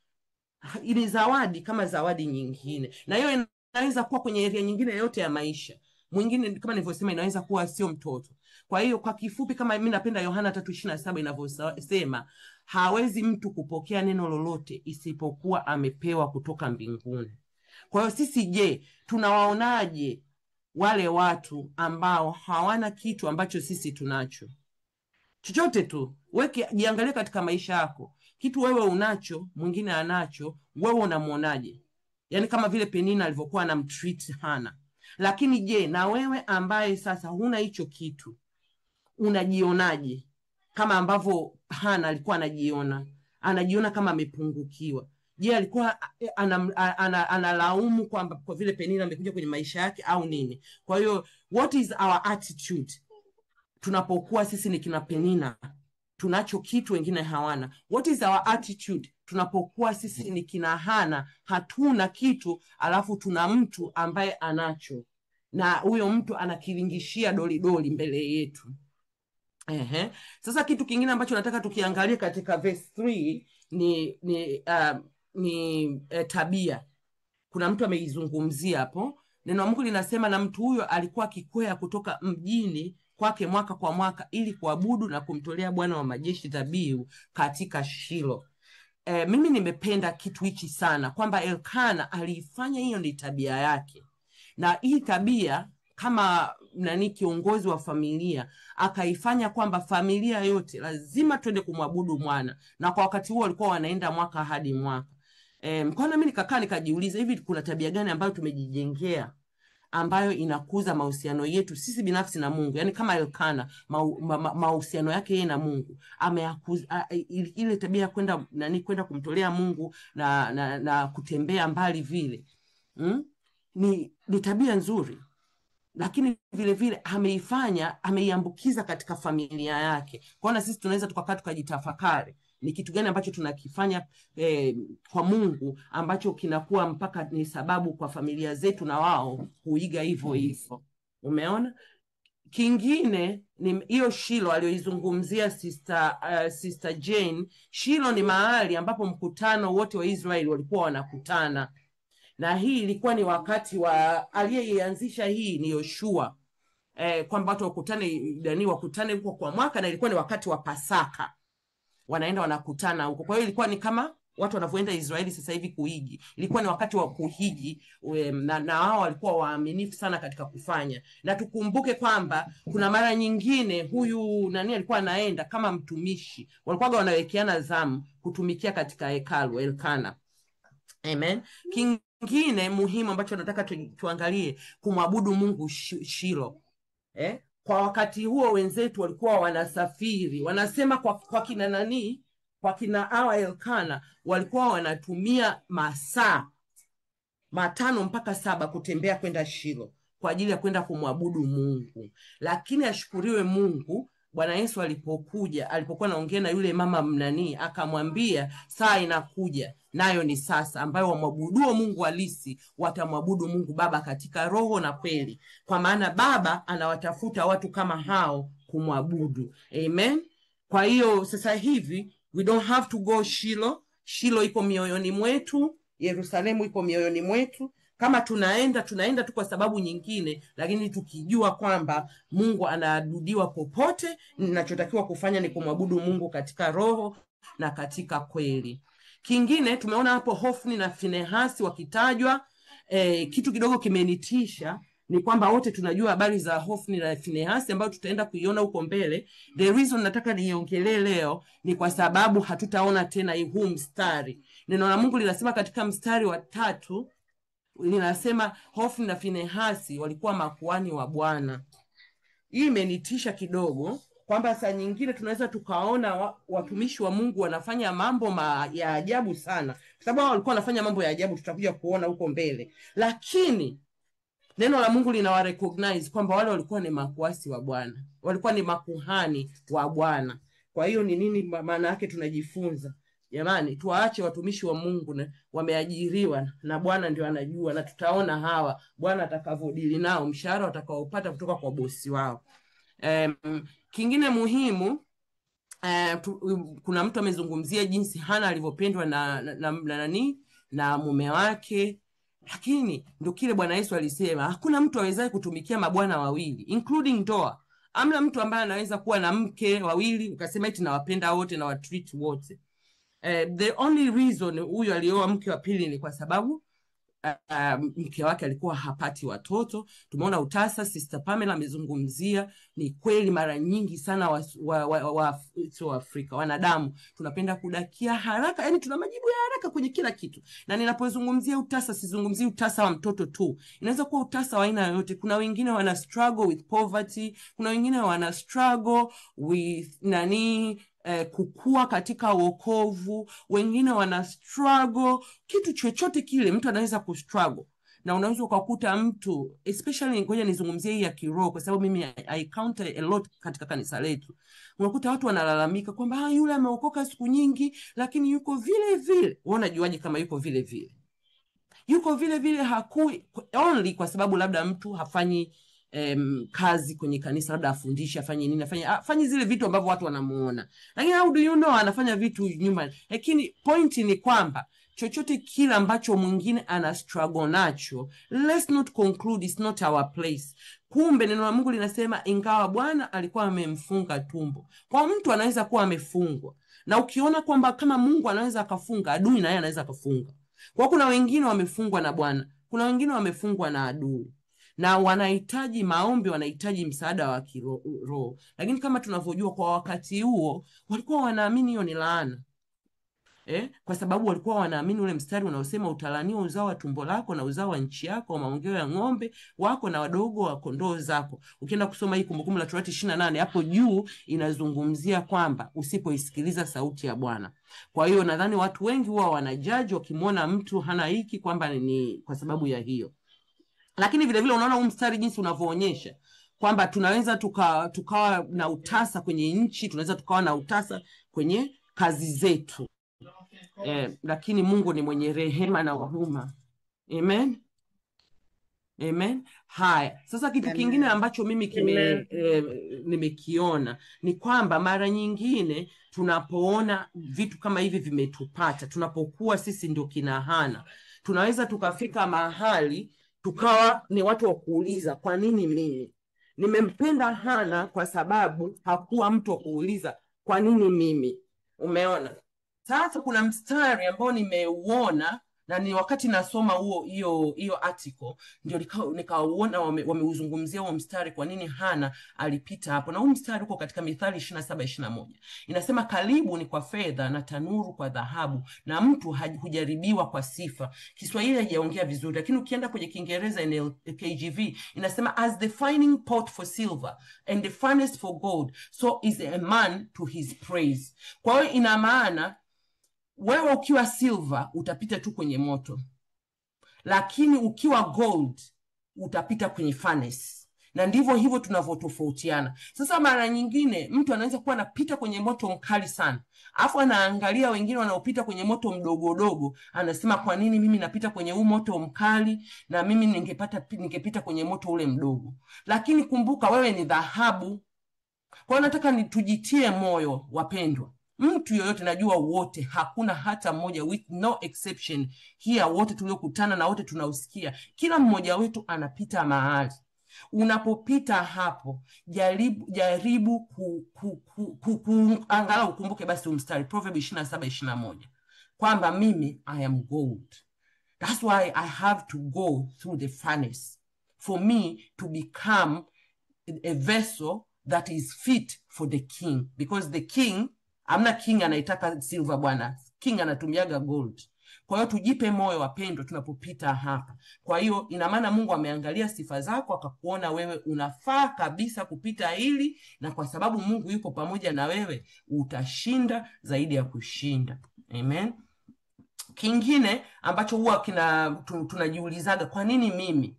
ni zawadi kama zawadi nyingine, na hiyo inaweza kuwa kwenye area nyingine yote ya maisha. Mwingine kama nilivyosema inaweza kuwa sio mtoto. Kwa hiyo kwa kifupi, kama mimi napenda Yohana 3:27 inavyosema, hawezi mtu kupokea neno lolote isipokuwa amepewa kutoka mbinguni. Kwa hiyo sisi, je, tunawaonaje wale watu ambao hawana kitu ambacho sisi tunacho? Chochote tu, jiangalie katika maisha yako. Kitu wewe unacho, mwingine anacho, wewe unamuonaje? Yaani kama vile Penina alivyokuwa anamtreat Hana. Lakini je, na wewe ambaye sasa huna hicho kitu, unajionaje? Kama ambavyo Hana alikuwa anajiona kama amepungukiwa. Je, alikuwa analaumu kwamba kwa vile Penina amekuja kwenye maisha yake au nini? Kwa hiyo what is our attitude tunapokuwa sisi ni kina Penina, tunacho kitu wengine hawana? What is our attitude tunapokuwa sisi ni kina Hana, hatuna kitu alafu tuna mtu ambaye anacho, na huyo mtu anakilingishia doli mbele yetu? Sasa kitu kingine ambacho nataka tukiangalia katika verse 3 ni tabia. Kuna mtu ameizungumzia hapo. Neno la Mungu linasema, na mtu huyo alikuwa akikwea kutoka mjini kwake mwaka kwa mwaka ili kuabudu na kumtolea Bwana wa majeshi dhabihu katika Shilo. Mimi nimependa kitu hichi sana, kwamba Elkana alifanya hiyo ni tabia yake, na hii tabia kama kiongozi wa familia akaifanya kwamba familia yote lazima twende kumwabudu Bwana, na kwa wakati huo walikuwa wanaenda mwaka hadi mwaka. Kwa nini mimi nikakaa nikajiuliza, hivi kuna tabia gani ambayo tumejijengea ambayo inakuza mahusiano yetu sisi binafsi na Mungu. Yani kama Elkana mahusiano yake yeye na Mungu ameyakuza ile tabia kwenda kwenda kumtolea Mungu na kutembea mbali vile. Ni tabia nzuri, lakini vile vile ameiambukiza katika familia yake. Kwaona sisi tunaweza tukakaa tukajitafakari ni kitu gani ambacho tunakifanya kwa Mungu ambacho kinakuwa mpaka ni sababu kwa familia zetu na wao kuiga hivyo hivyo. Umeona? Kingine ni hiyo Shilo aliyoizungumzia sister Jane. Shilo ni mahali ambapo mkutano wote wa Israeli walikuwa wanakutana, na hii ilikuwa ni wakati wa aliyeianzisha hii ni Yoshua, kwamba watu wakutane huko kwa mwaka, na ilikuwa ni wakati wa Pasaka, wanaenda wanakutana huko. Kwa hiyo ilikuwa ni kama watu wanavyoenda Israeli sasa hivi kuhiji, ilikuwa ni wakati wa kuhiji, na wao walikuwa waaminifu sana katika kufanya. Na tukumbuke kwamba kuna mara nyingine huyu alikuwa anaenda kama mtumishi, walikuwa wanawekeana zamu kutumikia katika hekalu Elkana. Amen. Kingine muhimu ambacho nataka tuangalie, kumwabudu Mungu Shilo. Kwa wakati huo wenzetu walikuwa wanasafiri, wanasema kwa kina kwa kina awa Elkana walikuwa wanatumia masaa 5 mpaka 7 kutembea kwenda Shilo kwa ajili ya kwenda kumwabudu Mungu. Lakini ashukuriwe Mungu, Bwana Yesu alipokuwa naongea na yule mama akamwambia saa inakuja, nayo ni sasa, ambayo wamwabuduo Mungu halisi watamwabudu Mungu Baba katika roho na kweli, kwa maana Baba anawatafuta watu kama hao kumwabudu. Amen. Kwa hiyo sasa hivi we don't have to go Shilo. Shilo iko mioyoni mwetu, Yerusalemu iko mioyoni mwetu. Kama tunaenda tu kwa sababu nyingine, lakini tukijua kwamba Mungu anaabudiwa popote, ninachotakiwa kufanya ni kumwabudu Mungu katika roho na katika kweli. Kingine tumeona hapo Hofni na Finehasi wakitajwa. Kitu kidogo kimenitisha ni kwamba wote tunajua habari za Hofni na Finehasi ambayo tutaenda kuiona huko mbele. The reason nataka niongelee leo ni kwa sababu hatutaona tena huu mstari. Neno la Mungu linasema katika mstari wa 3, linasema Hofni na Finehasi walikuwa makuhani wa Bwana. Hii imenitisha kidogo, kwamba saa nyingine tunaweza tukaona watumishi wa Mungu wanafanya mambo ya ajabu sana, kwa sababu wao walikuwa wanafanya mambo ya ajabu, tutakuja kuona huko mbele. Lakini neno la Mungu linawarecognize kwamba wale walikuwa ni makuhani wa Bwana, walikuwa ni makuhani wa Bwana. Kwa hiyo ni nini maana yake? Tunajifunza, jamani, tuwaache watumishi wa Mungu wameajiriwa na Bwana ndio anajua, na tutaona hawa Bwana atakavodili nao, mshahara watakaopata kutoka kwa bosi wao. Kingine muhimu, kuna mtu amezungumzia jinsi Hana alivyopendwa na mume wake, lakini ndio kile Bwana Yesu alisema, hakuna mtu awezaye kutumikia mabwana wawili, including ndoa. Amna mtu ambaye anaweza kuwa na mke wawili ukasema eti nawapenda wote na watreat wote. The only reason huyu alioa mke wa pili ni kwa sababu mke wake alikuwa hapati watoto. Tumeona utasa, Sister Pamela amezungumzia, ni kweli mara nyingi sana wa Afrika wanadamu tunapenda kudakia haraka, yani tuna majibu ya haraka kwenye kila kitu. Na ninapozungumzia utasa, sizungumzii utasa wa mtoto tu, inaweza kuwa utasa wa aina yoyote. Kuna wengine wana struggle with poverty, kuna wengine wana struggle with kukua katika wokovu, wengine wana struggle kitu chochote kile, mtu anaweza kustruggle. Na unaweza ukakuta mtu, especially ngoja nizungumzie hii ya kiroho kwa sababu mimi I counter a lot katika kanisa letu. Unakuta watu wanalalamika kwamba yule ameokoka siku nyingi lakini yuko vile vile. Unajuaje kama yuko vile vile? Yuko vile vile hakui only kwa sababu labda mtu hafanyi kazi kwenye kanisa, labda afundisha, afanye nini, afanye zile vitu ambavyo watu wanamuona. Lakini how do you know anafanya vitu nyuma? Lakini point ni kwamba chochote kila ambacho mwingine ana struggle nacho, let's not conclude it's not our place. Kumbe neno la Mungu linasema ingawa Bwana alikuwa amemfunga tumbo. Kwa mtu anaweza kuwa amefungwa. Na ukiona kwamba kama Mungu anaweza akafunga, adui na yeye anaweza akafunga. Kwa kuna wengine wamefungwa na Bwana, kuna wengine wamefungwa na adui. Na wanahitaji maombi, wanahitaji msaada wa kiroho. Lakini kama tunavyojua kwa wakati huo walikuwa wanaamini hiyo ni laana. Kwa sababu walikuwa wanaamini ule mstari unaosema utalaniwa uzao wa tumbo lako na uzao wa nchi yako, wa maongeo ya ng'ombe wako na wadogo wa kondoo zako. Ukienda kusoma hii Kumbukumbu la Torati 28 hapo juu inazungumzia kwamba usipoisikiliza sauti ya Bwana. Kwa hiyo nadhani watu wengi huwa wanajaji wakimwona mtu hana hiki kwamba ni kwa sababu ya hiyo. Lakini vile vile unaona huu mstari jinsi unavyoonyesha kwamba tunaweza tukawa na utasa kwenye nchi, tunaweza tukawa na utasa kwenye kazi zetu. Lakini Mungu ni mwenye rehema na huruma. Amen. Amen. Haya, sasa kitu kingine ambacho mimi nimekiona ni kwamba mara nyingine tunapoona vitu kama hivi vimetupata, tunapokuwa sisi ndio kina Hana, tunaweza tukafika mahali tukawa ni watu wa kuuliza, kwa nini mimi? Nimempenda Hana kwa sababu hakuwa mtu wa kuuliza kwa nini mimi. Umeona? Sasa kuna mstari ambao nimeuona na ni wakati nasoma hiyo article ndio nikaona wameuzungumzia huo mstari, kwa nini Hana alipita hapo. Na huo mstari uko katika Mithali 27:21. Inasema, karibu ni kwa fedha na tanuru kwa dhahabu, na mtu hujaribiwa kwa sifa. Kiswahili haijaongea vizuri, lakini ukienda kwenye Kiingereza KJV inasema, as the fining pot for silver and the furnace for gold, so is a man to his praise. Kwa hiyo ina maana wewe ukiwa silver utapita tu kwenye moto, lakini ukiwa gold utapita kwenye furnace. Na ndivyo hivyo tunavyotofautiana. Sasa mara nyingine mtu anaweza kuwa anapita kwenye moto mkali sana, afu anaangalia wengine wanaopita kwenye moto mdogo dogo, anasema kwa nini mimi napita kwenye huu moto mkali na mimi ningepita kwenye moto ule mdogo. Lakini kumbuka wewe ni dhahabu. Kwa hiyo nataka tujitie moyo wapendwa. Mtu yoyote, najua wote, hakuna hata mmoja, with no exception here, wote tuliokutana na wote tunausikia, kila mmoja wetu anapita mahali. Unapopita hapo, jaribu angalau ukumbuke basi umstari Proverbs 27:21 kwamba mimi I am gold. That's why I have to go through the furnace for me to become a vessel that is fit for the king, because the king, amna king anaitaka silver bwana, king anatumiaga gold. Kwa hiyo tujipe moyo wapendwa tunapopita hapa. Kwa hiyo ina maana Mungu ameangalia sifa zako akakuona wewe unafaa kabisa kupita hili, na kwa sababu Mungu yupo pamoja na wewe utashinda zaidi ya kushinda. Amen. Kingine ambacho huwa tunajiulizaga, kwa nini mimi?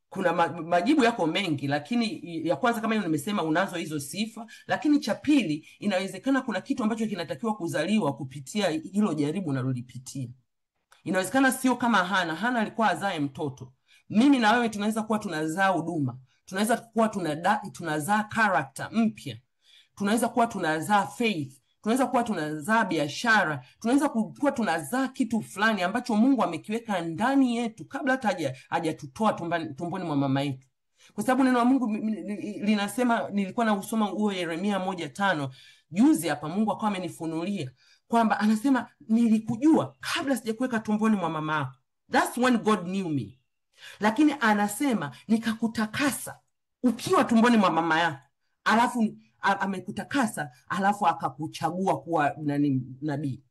Kuna majibu yako mengi, lakini ya kwanza kama nimesema unazo hizo sifa, lakini cha pili inawezekana kuna kitu ambacho kinatakiwa kuzaliwa kupitia hilo jaribu unalolipitia. Inawezekana sio kama Hana alikuwa azae mtoto. Mimi na wewe tunaweza kuwa tunazaa huduma, tunaweza kuwa tunazaa character mpya, tunaweza kuwa tunazaa faith, tunaweza kuwa tunazaa biashara, tunaweza kuwa tunazaa kitu fulani ambacho Mungu amekiweka ndani yetu kabla hata hajatutoa tumboni mwa mama yetu. Kwa sababu neno la Mungu linasema, nilikuwa na usoma huo Yeremia 1:5 juzi hapa, Mungu akawa amenifunulia kwamba anasema nilikujua kabla sijakuweka tumboni mwa mama yako. That's when God knew me. Lakini anasema nikakutakasa ukiwa tumboni mwa mama yako, alafu amekutakasa, alafu akakuchagua kuwa nabii.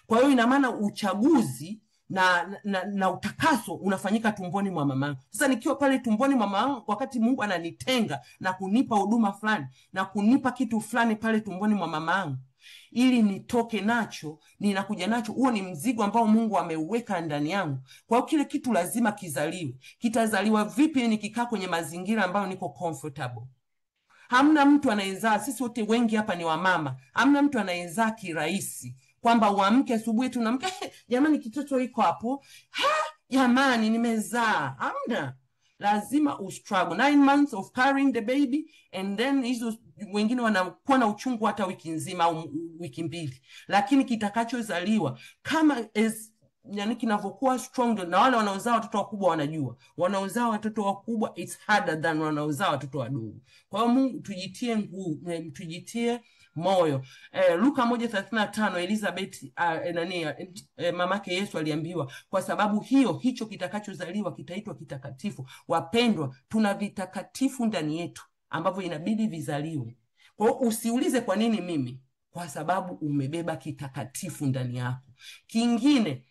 Kwa hiyo ina maana uchaguzi na utakaso unafanyika tumboni mwa mama. Sasa nikiwa pale tumboni mwa mama, wakati Mungu ananitenga na kunipa huduma fulani na kunipa kitu fulani pale tumboni mwa mama, ili nitoke nacho, ninakuja nacho, huo ni mzigo ambao Mungu ameuweka ndani yangu. Kwa hiyo kile kitu lazima kizaliwe. Kitazaliwa vipi nikikaa kwenye mazingira ambayo niko comfortable? Hamna mtu anayezaa, sisi wote wengi hapa ni wamama, hamna mtu anayezaa kirahisi kwamba uamke asubuhi tunamke jamani kitoto iko hapo, jamani nimezaa. Hamna. Lazima struggle 9 months of carrying the baby, and then hizo wengine wanakuwa na uchungu hata wiki nzima au wiki mbili. Lakini kitakachozaliwa kama yani kinavyokuwa strong, na wale wanaozaa watoto wakubwa wanajua, wanaozaa watoto wakubwa it's harder than wanaozaa watoto wadogo. Kwa hiyo Mungu tujitie nguvu, tujitie moyo. Luka 1:35 Elizabeth mamake Yesu aliambiwa, kwa sababu hicho kitakachozaliwa kitaitwa kitakatifu. Wapendwa, tuna vitakatifu ndani yetu ambavyo inabidi vizaliwe. Kwa hiyo usiulize kwa nini mimi. kwa sababu umebeba kitakatifu ndani yako. Kingine,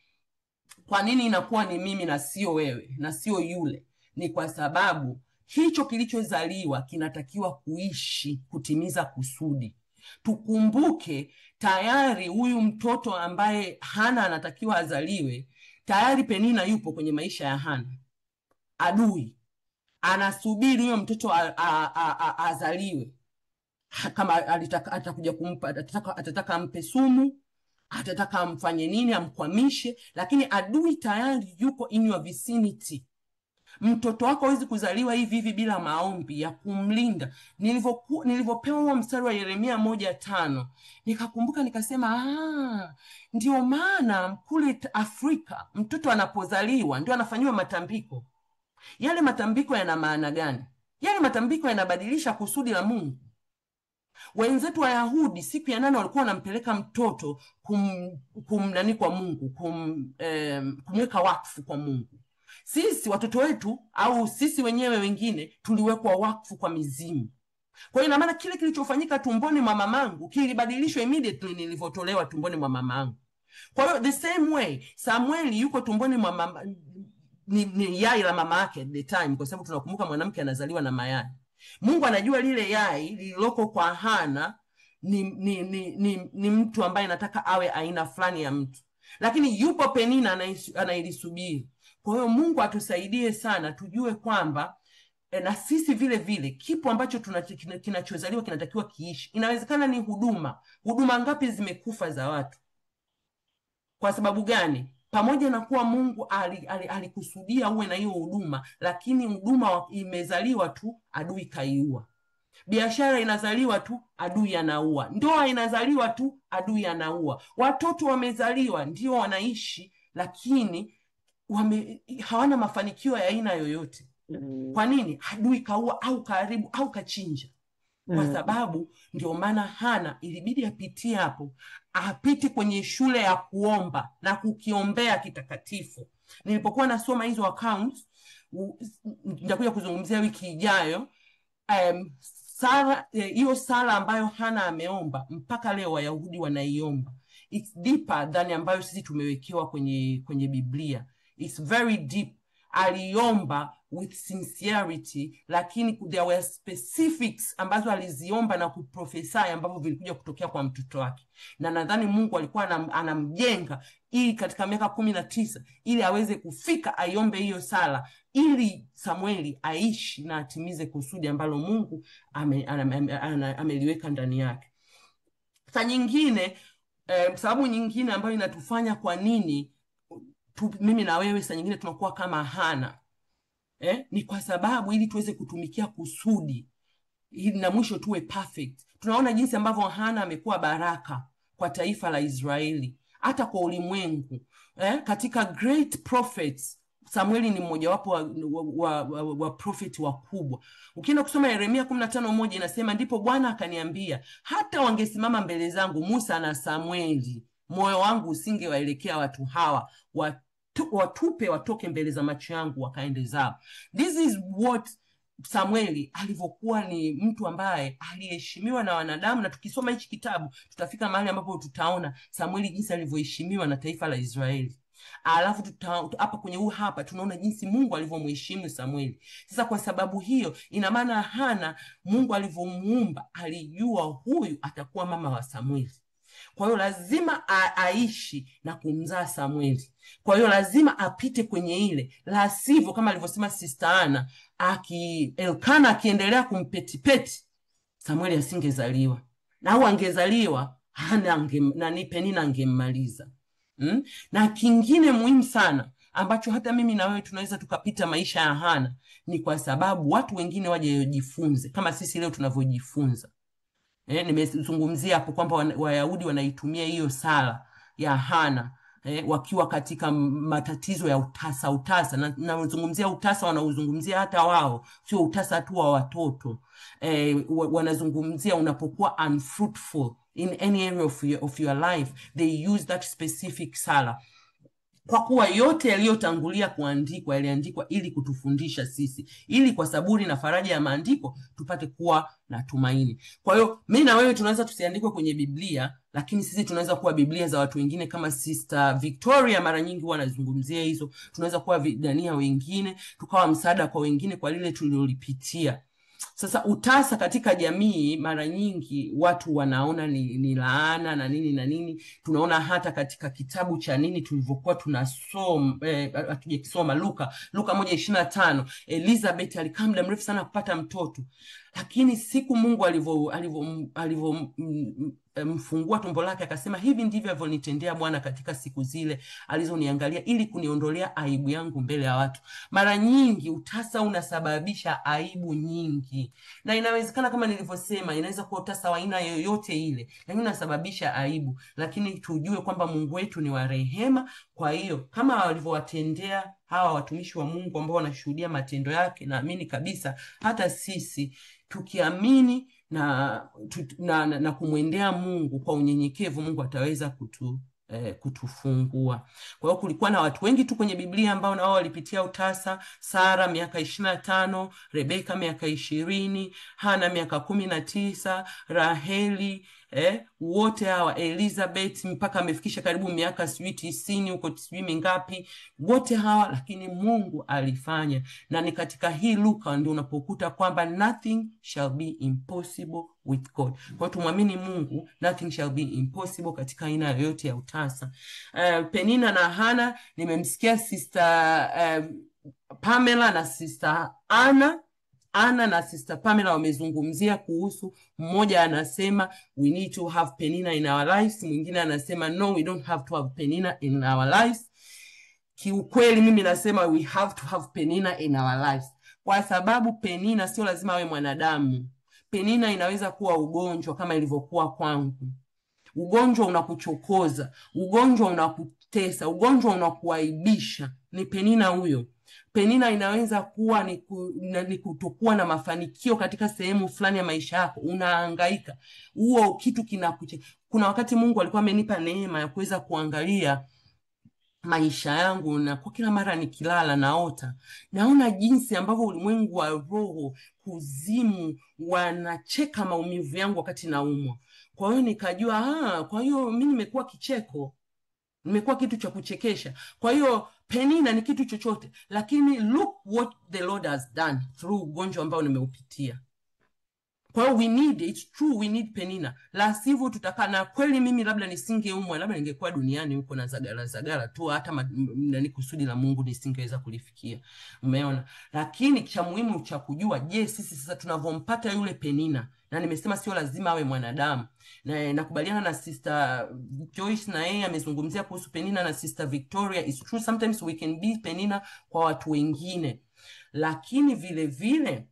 kwa nini inakuwa ni mimi na sio wewe na sio yule? Ni kwa sababu hicho kilichozaliwa kinatakiwa kuishi kutimiza kusudi. Tukumbuke tayari huyu mtoto ambaye Hana anatakiwa azaliwe, tayari Penina yupo kwenye maisha ya Hana. Adui anasubiri huyo mtoto azaliwe. Kama atakuja kumpa, atataka ampe sumu, atataka amfanye nini, amkwamishe, lakini adui tayari yuko in your vicinity. Mtoto wako hawezi kuzaliwa hivi hivi bila maombi ya kumlinda. Nilivyopewa huo mstari wa Yeremia 1:5, nikakumbuka nikasema, ndio maana kule Afrika mtoto anapozaliwa ndio anafanyiwa matambiko. Yale matambiko yana maana gani? Yale matambiko yanabadilisha kusudi la Mungu. Wenzetu Wayahudi siku ya 8 walikuwa wanampeleka mtoto kumnani kwa Mungu, kumweka wakfu kwa Mungu. Sisi watoto wetu au sisi wenyewe wengine tuliwekwa wakfu kwa mizimu. Kwa hiyo ina maana kile kilichofanyika tumboni mwa mamangu kilibadilishwa immediately nilivyotolewa tumboni mwa mamangu. Kwa hiyo the same way Samueli yuko tumboni mwa mama, ni yai la mama yake at the time, kwa sababu tunakumbuka mwanamke anazaliwa na mayai. Mungu anajua lile yai lililoko kwa Hana ni mtu ambaye nataka awe aina fulani ya mtu, lakini yupo Penina anailisubiri. Kwa hiyo Mungu atusaidie sana tujue kwamba na sisi vile vile kipo ambacho kinachozaliwa kinatakiwa kiishi. Inawezekana ni huduma ngapi zimekufa za watu. Kwa sababu gani? Pamoja na kuwa Mungu alikusudia uwe na hiyo huduma, lakini huduma imezaliwa tu, adui kaiua. Biashara inazaliwa tu, adui anaua. Ndoa inazaliwa tu, adui anaua. Watoto wamezaliwa ndio wanaishi, lakini hawana mafanikio ya aina yoyote. Kwa nini? Adui kaua au karibu au kachinja. Kwa sababu ndio maana Hana ilibidi apitie hapo, apite kwenye shule ya kuomba na kukiombea kitakatifu. Nilipokuwa nasoma hizo accounts, nitakuja kuzungumzia wiki ijayo, hiyo sala ambayo Hana ameomba mpaka leo Wayahudi wanaiomba. It's deeper than ambayo sisi tumewekewa kwenye Biblia. It's very deep. Aliomba with sincerity, lakini there were specifics ambazo aliziomba na kuprofesy ambavyo vilikuja kutokea kwa mtoto wake. Na nadhani Mungu alikuwa anamjenga ili katika miaka 19 ili aweze kufika aiombe hiyo sala, ili Samueli aishi na atimize kusudi ambalo Mungu ameliweka ndani yake. Sababu nyingine ambayo inatufanya kwa nini mimi na wewe saa nyingine tunakuwa kama Hana, ni kwa sababu ili tuweze kutumikia kusudi ili na mwisho tuwe perfect. Tunaona jinsi ambavyo Hana amekuwa baraka kwa taifa la Israeli, hata kwa ulimwengu. Katika great prophets, Samueli ni mmoja wapo wa prophet wakubwa. Ukienda kusoma Yeremia 15:1 inasema, ndipo Bwana akaniambia, hata wangesimama mbele zangu Musa na Samueli, moyo wangu usingewaelekea watu hawa, watupe watoke mbele za macho yangu wakaende zao. This is what Samueli alivyokuwa, ni mtu ambaye aliheshimiwa na wanadamu. Na tukisoma hichi kitabu tutafika mahali ambapo tutaona Samueli jinsi alivyoheshimiwa na taifa la Israeli. Alafu hapa kwenye hapa tunaona jinsi Mungu alivyomheshimu Samueli. Sasa kwa sababu hiyo ina maana Hana, Mungu alivyomuumba alijua huyu atakuwa mama wa Samueli. Kwa hiyo lazima aishi na kumzaa Samueli. Kwa hiyo lazima apite kwenye ile, la sivyo kama alivyosema Sister Ana, Elkana akiendelea kumpetipeti, Samueli asingezaliwa. Na au angezaliwa, Penina angemmaliza. Na kingine muhimu sana ambacho hata mimi na wewe tunaweza tukapita maisha ya Hana, ni kwa sababu watu wengine waje jifunze kama sisi leo tunavyojifunza. Nimezungumzia hapo kwamba Wayahudi wanaitumia hiyo sala ya Hana wakiwa katika matatizo ya utasa. Na nazungumzia utasa, wanauzungumzia hata wao, sio utasa tu wa watoto. Wanazungumzia unapokuwa unfruitful in any area of your life, they use that specific sala. kwa kuwa yote yaliyotangulia kuandikwa yaliandikwa ili kutufundisha sisi, ili kwa saburi na faraja ya maandiko tupate kuwa na tumaini. Kwa hiyo mimi na wewe tunaweza tusiandikwe kwenye Biblia, lakini sisi tunaweza kuwa Biblia za watu wengine, kama Sister Victoria mara nyingi huwa anazungumzia hizo. Tunaweza kuwa vidania wengine, tukawa msaada kwa wengine kwa lile tulilolipitia. Sasa utasa katika jamii mara nyingi watu wanaona ni laana na nini na nini. Tunaona hata katika kitabu cha nini tulivyokuwa tunasoma, hatujakisoma, Luka 1:25, Elizabeth alikaa muda mrefu sana kupata mtoto, lakini siku Mungu mfungua tumbo lake akasema, hivi ndivyo alivyonitendea Bwana katika siku zile alizoniangalia, ili kuniondolea aibu yangu mbele ya watu. Mara nyingi utasa unasababisha aibu nyingi, na inawezekana kama nilivyosema, inaweza kuwa utasa wa aina yoyote ile, lakini unasababisha aibu. Lakini tujue kwamba Mungu wetu ni wa rehema. Kwa hiyo kama walivyowatendea hawa watumishi wa Mungu ambao wanashuhudia matendo yake, naamini kabisa hata sisi tukiamini na kumwendea Mungu kwa unyenyekevu, Mungu ataweza kutufungua. Kwa hiyo kulikuwa na watu wengi tu kwenye Biblia ambao nao walipitia utasa. Sara miaka 25, Rebeka miaka 20, Hana miaka 19, Raheli, wote hawa, Elizabeth mpaka amefikisha karibu miaka 90 huko 90 mingapi, wote hawa, lakini Mungu alifanya. Na ni katika hii Luka ndio unapokuta kwamba nothing shall be impossible with God. Kwa tumwamini Mungu, nothing shall be impossible katika aina yoyote ya utasa. Penina na Hana, nimemsikia Sister Pamela na Sister Anna na Sister Pamela wamezungumzia kuhusu, mmoja anasema we need to have Penina in our lives, mwingine anasema no, we don't have to have Penina in our lives. Kiukweli mimi nasema we have to have Penina in our lives, kwa sababu Penina sio lazima awe mwanadamu. Penina inaweza kuwa ugonjwa kama ilivyokuwa kwangu. Ugonjwa unakuchokoza, ugonjwa unakutesa, ugonjwa unakuaibisha, ni Penina huyo. Penina inaweza kuwa ni kutokuwa na mafanikio katika sehemu fulani ya maisha yako, unahangaika, huo kitu kuna wakati Mungu alikuwa amenipa neema ya kuweza kuangalia maisha yangu, na kwa kila mara nikilala naona jinsi ambavyo ulimwengu wa roho, kuzimu, wanacheka maumivu yangu wakati naumwa. Kwa hiyo nikajua, kwa hiyo mimi nimekuwa kicheko, nimekuwa kitu cha kuchekesha. Kwa hiyo Penina ni kitu chochote, lakini look what the Lord has done through ugonjwa ambao nimeupitia. Kwa hiyo it's true we need Penina. La sivyo tutakaa, na kweli mimi labda nisingeumwa, labda ningekuwa duniani huko na zagara tu, hata kusudi la Mungu nisingeweza kulifikia. Umeona? Lakini cha muhimu cha kujua, je, sisi sasa tunavompata yule Penina, na nimesema sio lazima awe mwanadamu. Na nakubaliana na Sister Joyce, na yeye amezungumzia kuhusu Penina, na Sister Victoria, it's true sometimes we can be Penina kwa watu wengine. Lakini vile vile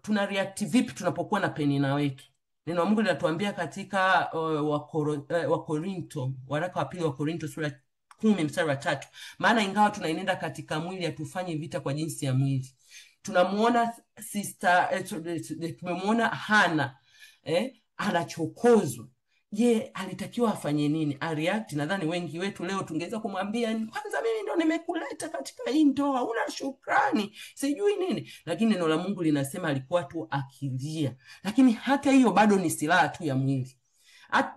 tuna react vipi tunapokuwa na Penina wetu? Neno la Mungu linatuambia katika Wakorinto, waraka wa pili wa Korinto sura 10 mstari wa 3, maana ingawa tunaenenda katika mwili, hatufanye vita kwa jinsi ya mwili. Tunamuona tumemwona Hana anachokozwa. Je, alitakiwa afanye nini? React. Nadhani wengi wetu leo tungeweza kumwambia, kwanza mimi ndo nimekuleta katika hii ndoa, una shukrani, sijui nini. Lakini neno la Mungu linasema alikuwa tu akilia. Lakini hata hiyo bado ni silaha tu ya mwili.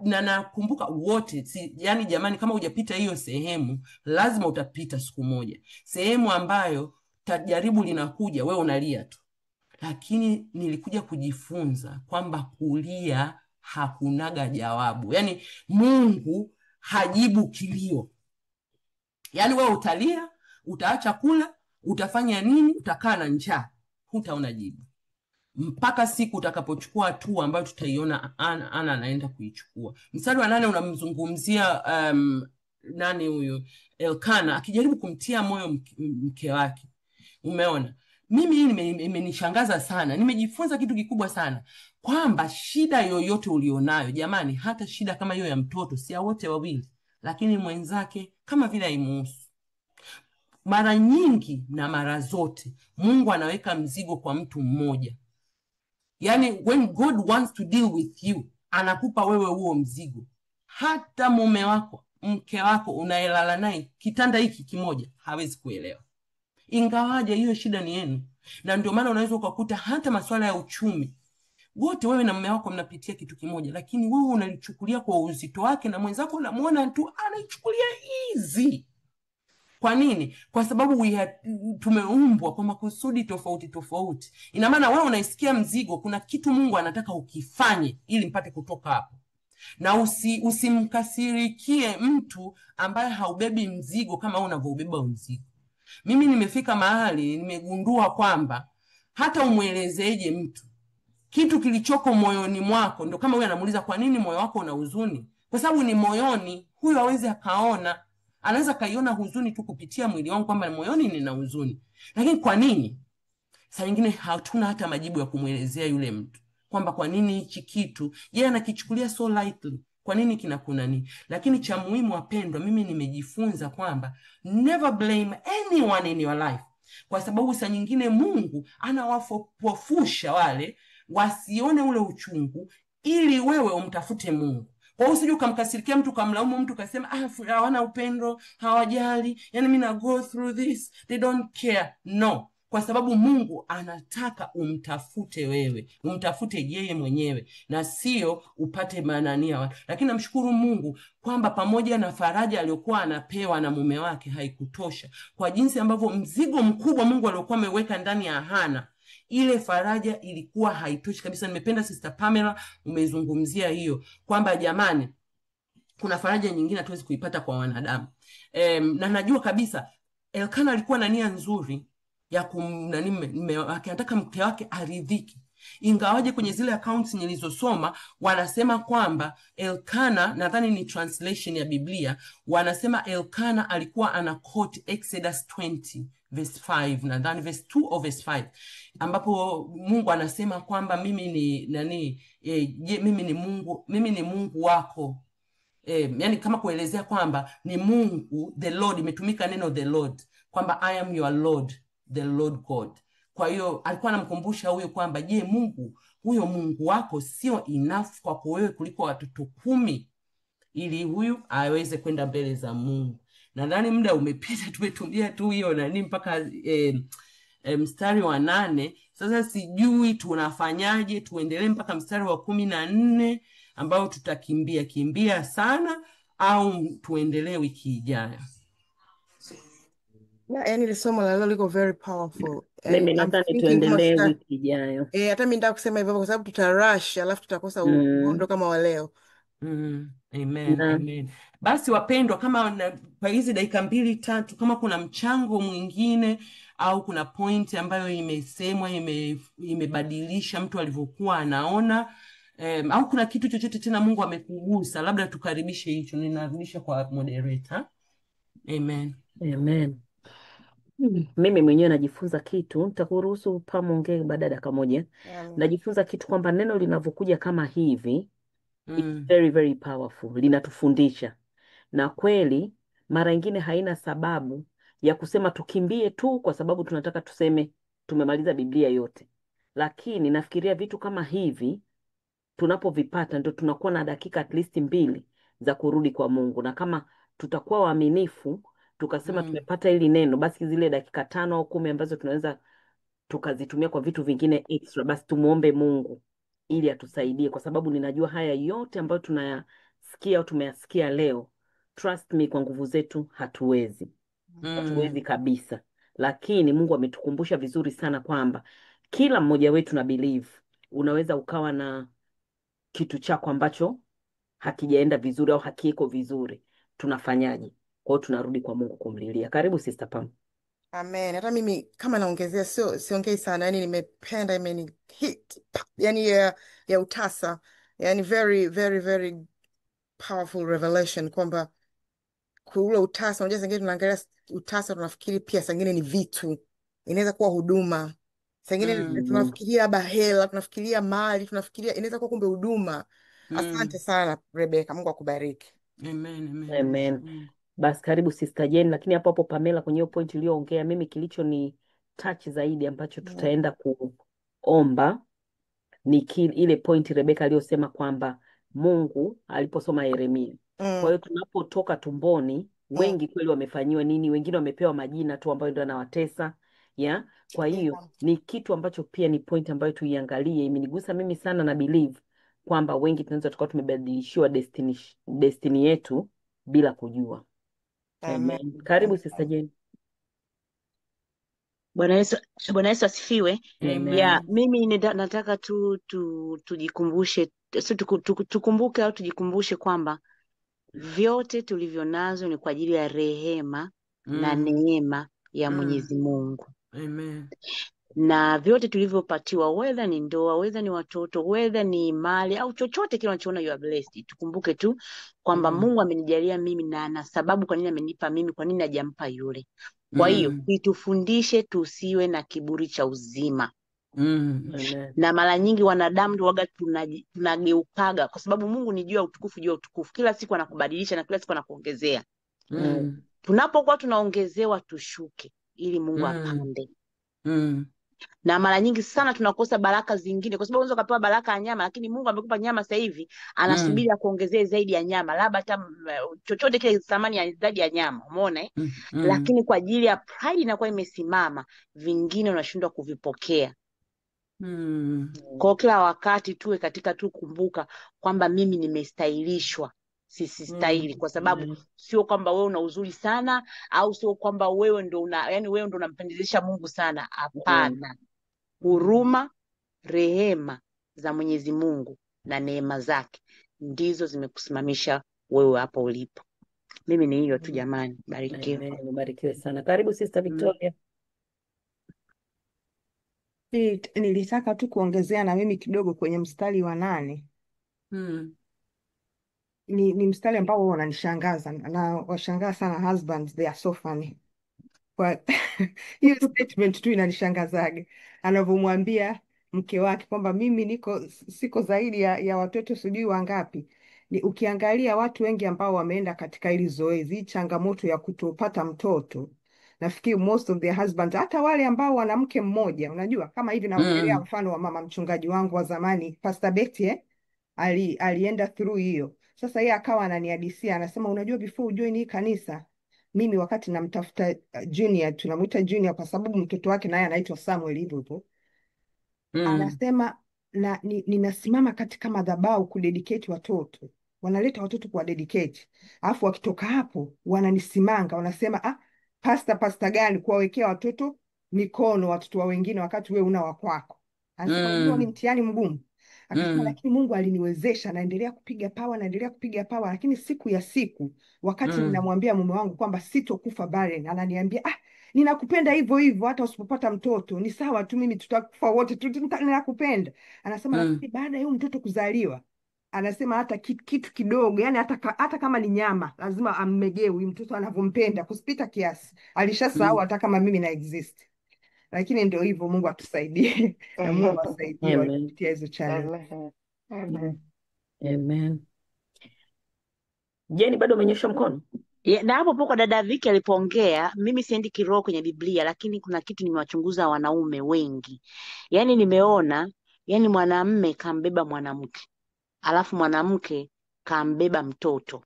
Na nakumbuka wote, yani jamani, kama hujapita hiyo sehemu, lazima utapita siku moja. Sehemu ambayo tajaribu linakuja, wewe unalia tu. Lakini nilikuja kujifunza kwamba kulia hakunaga jawabu. Yani Mungu hajibu kilio. Yani wewe utalia, utaacha kula, utafanya nini, utakaa na njaa, hutaona jibu. Mpaka siku utakapochukua hatua ambayo tutaiona Ana anaenda kuichukua. Mstari wa 8 unamzungumzia nani huyo? Elkana akijaribu kumtia moyo mke wake. Umeona? Mimi imenishangaza sana. Nimejifunza kitu kikubwa sana, kwamba shida yoyote ulionayo, jamani, hata shida kama hiyo ya mtoto, si wote wawili, lakini mwenzake kama vile haimuhusu. Mara nyingi na mara zote Mungu anaweka mzigo kwa mtu mmoja. Yani when God wants to deal with you, anakupa wewe huo mzigo. Hata mume wako mke wako unayelala naye kitanda hiki kimoja hawezi kuelewa, ingawaje hiyo shida ni yenu. Na ndio maana unaweza ukakuta hata masuala ya uchumi, wote wewe na mume wako mnapitia kitu kimoja, lakini wewe unalichukulia kwa uzito wake na mwenzako unamuona tu anaichukulia easy. Kwa nini? Kwa sababu tumeumbwa kwa makusudi tofauti tofauti. Ina maana wewe unaisikia mzigo, kuna kitu Mungu anataka ukifanye ili mpate kutoka hapo. Na usimkasirikie mtu ambaye haubebi mzigo kama wewe unavyoubeba mzigo. Mimi nimefika mahali nimegundua kwamba hata umwelezeje mtu kitu kilichoko moyoni mwako, ndio kama wewe anamuuliza kwa nini moyo wako una huzuni, kwa sababu ni moyoni. Huyo hawezi akaona, anaweza kaiona huzuni tu kupitia mwili wangu kwamba moyoni nina huzuni, lakini kwa nini? Saa nyingine hatuna hata majibu ya kumwelezea yule mtu kwamba kwa nini hichi kitu yeye anakichukulia so lightly, kwa nini kinakunani. Lakini cha muhimu wapendwa, mimi nimejifunza kwamba never blame anyone in your life, kwa sababu saa nyingine Mungu anawapofusha wale wasione ule uchungu ili wewe umtafute Mungu. Kwa hiyo usije ukamkasirikia mtu, kamlaumu mtu, kasema hawana upendo, hawajali, yani mimi na go through this, they don't care. No, kwa sababu Mungu anataka umtafute wewe, umtafute yeye mwenyewe na sio upate manania watu. Lakini namshukuru Mungu kwamba pamoja na faraja aliyokuwa anapewa na mume wake haikutosha, kwa jinsi ambavyo mzigo mkubwa Mungu aliokuwa ameweka ndani ya Hana, ile faraja ilikuwa haitoshi kabisa. Nimependa Sister Pamela umezungumzia hiyo kwamba jamani, kuna faraja nyingine hatuwezi kuipata kwa wanadamu. Na najua kabisa Elkana alikuwa na nia nzuri ya anataka mke wake aridhiki, ingawaje kwenye zile accounts nilizosoma wanasema kwamba Elkana, nadhani ni translation ya Biblia, wanasema Elkana alikuwa ana quote Exodus 20 verse 5, nadhani verse 2 or verse 5, ambapo Mungu anasema kwamba mimi ni Mungu wako. Yani kama kuelezea kwamba ni Mungu, the Lord, imetumika neno the Lord, kwamba I am your Lord, the Lord God. Kwa hiyo alikuwa anamkumbusha huyo kwamba je, huyo Mungu wako sio enough kwako wewe kuliko watoto 10 ili huyu aweze kwenda mbele za Mungu. Nadhani muda umepita, tumetumia tu hiyo mpaka mstari wa 8. Sasa sijui tunafanyaje, tuendelee mpaka mstari wa 14 ambao tutakimbia sana, au tuendelee wiki ijayo? Yani ile somo la leo liko very powerful. Mimi nadhani tuendelee wiki ijayo. Hata mimi nataka kusema hivyo kwa sababu tutarush alafu tutakosa uondo kama wa leo. Amen, amen. Basi wapendwa, kama kwa hizi dakika 2-3 kama kuna mchango mwingine au kuna point ambayo imesemwa imebadilisha mtu alivyokuwa anaona, au kuna kitu chochote tena Mungu amekugusa, labda tukaribishe hicho. Ninarudisha kwa moderator. Amen. Amen. Mimi mwenyewe najifunza kitu, nitakuruhusu pamoongee baada ya dakika moja. Najifunza kitu kwamba neno linavyokuja kama hivi, it's very very powerful, linatufundisha. Na kweli mara nyingine haina sababu ya kusema tukimbie tu kwa sababu tunataka tuseme tumemaliza Biblia yote. Lakini nafikiria vitu kama hivi tunapovipata ndio tunakuwa na dakika at least 2 za kurudi kwa Mungu, na kama tutakuwa waaminifu tukasema tumepata hili neno, basi zile dakika 5 au 10 ambazo tunaweza tukazitumia kwa vitu vingine extra, basi tumuombe Mungu ili atusaidie, kwa sababu ninajua haya yote ambayo tunayasikia au tumeyasikia leo, trust me, kwa nguvu zetu hatuwezi. Hatuwezi kabisa. Lakini Mungu ametukumbusha vizuri sana kwamba kila mmoja wetu, na believe unaweza ukawa na kitu chako ambacho hakijaenda vizuri au hakiiko vizuri. Tunafanyaje? Kwa hiyo tunarudi kwa Mungu kumlilia. Karibu Sister Pam. Amen. Hata mimi kama naongezea, siongei sana, yani nimependa, imeni hit yani ya utasa, yani very very very powerful revelation kwamba ule utasa, unajua sengine tunaangalia utasa tunafikiri pia sengine ni vitu, inaweza kuwa huduma, sengine tunafikiria labda hela, tunafikiria mali, tunafikiria inaweza kuwa kumbe huduma. Asante sana Rebecca, Mungu akubariki. Amen, amen. Amen. Basi karibu Sister Jane. Lakini hapo Pamela, kwenye hiyo point uliyoongea, mimi kilicho ni touch zaidi ambacho tutaenda kuomba ni ile point Rebecca aliyosema kwamba Mungu aliposoma Yeremia Kwa Mm. hiyo tunapotoka tumboni, Mm. wengi kweli wamefanyiwa nini, wengine wamepewa majina tu ambayo ndio yanawatesa ya. Kwa hiyo Yeah. ni kitu ambacho pia ni point ambayo tuiangalie. Imenigusa mimi sana na believe kwamba wengi tunaweza tukawa tumebadilishiwa destiny yetu bila kujua. Amen. Amen. Karibu Amen. Sister Jane. Bwana Yesu, Bwana Yesu asifiwe. Amen. Ya, mimi nataka tujikumbushe, tukumbuke au tujikumbushe kwamba vyote tulivyo nazo ni kwa ajili ya rehema na neema ya Mwenyezi Mungu, Amen. na vyote tulivyopatiwa, whether ni ndoa, whether ni watoto, whether ni mali au chochote kile unachoona you are blessed, tukumbuke tu kwamba Mungu amenijalia mimi na ana sababu kwa nini amenipa mimi, kwa nini hajampa yule. Kwa hiyo itufundishe tusiwe na kiburi cha uzima. Amen. Na mara nyingi wanadamu ndio waga tunageukaga, kwa sababu Mungu ni juu ya utukufu, juu ya utukufu, kila siku anakubadilisha na kila siku anakuongezea. Tunapokuwa tunaongezewa tushuke ili Mungu apande. Na mara nyingi sana tunakosa baraka zingine, kwa sababu unaweza kupewa baraka ya nyama, lakini Mungu amekupa nyama sasa hivi, anasubiri akuongezee zaidi ya nyama, labda hata chochote kile thamani ya zaidi ya nyama, umeona eh? Lakini kwa ajili ya pride inakuwa imesimama, vingine unashindwa kuvipokea. Kwa kila wakati tuwe katika tu kumbuka kwamba mimi nimestahilishwa, sistahili, kwa sababu sio kwamba wewe una uzuri sana, au sio kwamba wewe ndo yani wewe ndo unampendezesha Mungu sana. Hapana. Huruma, rehema za Mwenyezi Mungu na neema zake ndizo zimekusimamisha wewe hapo ulipo. Mimi ni hiyo tu jamani, barikiwe. Amen. Ubarikiwe sana. Karibu Sister Victoria. Nilitaka tu kuongezea na mimi kidogo kwenye mstari wa 8. Ni mstari ambao huwa unanishangaza na washangaa sana husbands, they are so funny. Kwa hiyo statement tu inanishangazaga, anavyomwambia mke wake kwamba mimi siko zaidi ya watoto sijui wangapi. Ukiangalia watu wengi ambao wameenda katika hili zoezi, hii changamoto ya kutopata mtoto, nafikiri most of their husbands, hata wale ambao wana mke mmoja, unajua kama hivi naongelea mfano wa mama mchungaji wangu wa zamani Pastor Betty, alienda through hiyo. Sasa yeye akawa ananihadisia, anasema unajua, before ujoin hii kanisa, mimi wakati namtafuta Junior, tunamuita Junior kwa sababu mtoto wake naye anaitwa Samuel hivyo hivyo. Anasema ninasimama katika madhabahu kudedicate watoto, wanaleta watoto kwa dedicate, alafu wakitoka hapo wananisimanga, wanasema pasta gani kuwawekea watoto mikono watoto wa wengine wakati wewe una wakwako. Anasema unajua ni mtihani mgumu. Akasema lakini Mungu aliniwezesha, naendelea kupiga pawa, lakini siku ya siku wakati ninamwambia mume wangu kwamba sitokufa barren, ananiambia ninakupenda hivyo hivyo, hata usipopata mtoto ni sawa tu, mimi tutakufa wote, ninakupenda. Anasema lakini baada ya huyu mtoto kuzaliwa, anasema hata kitu kidogo, yani hata kama ni nyama lazima ammegee huyu mtoto anavyompenda kupita kiasi, alishasahau hata kama mimi na exist. Lakini ndio hivyo, Mungu atusaidie na Mungu asaidie kupitia hizo challenge. Amen. Jeni bado umenyosha mkono? Na hapo kwa dada Viki alipoongea, mimi siendi kiroho kwenye Biblia, lakini kuna kitu nimewachunguza wanaume wengi. Yani nimeona, yani mwanamume kambeba mwanamke, alafu mwanamke kambeba mtoto.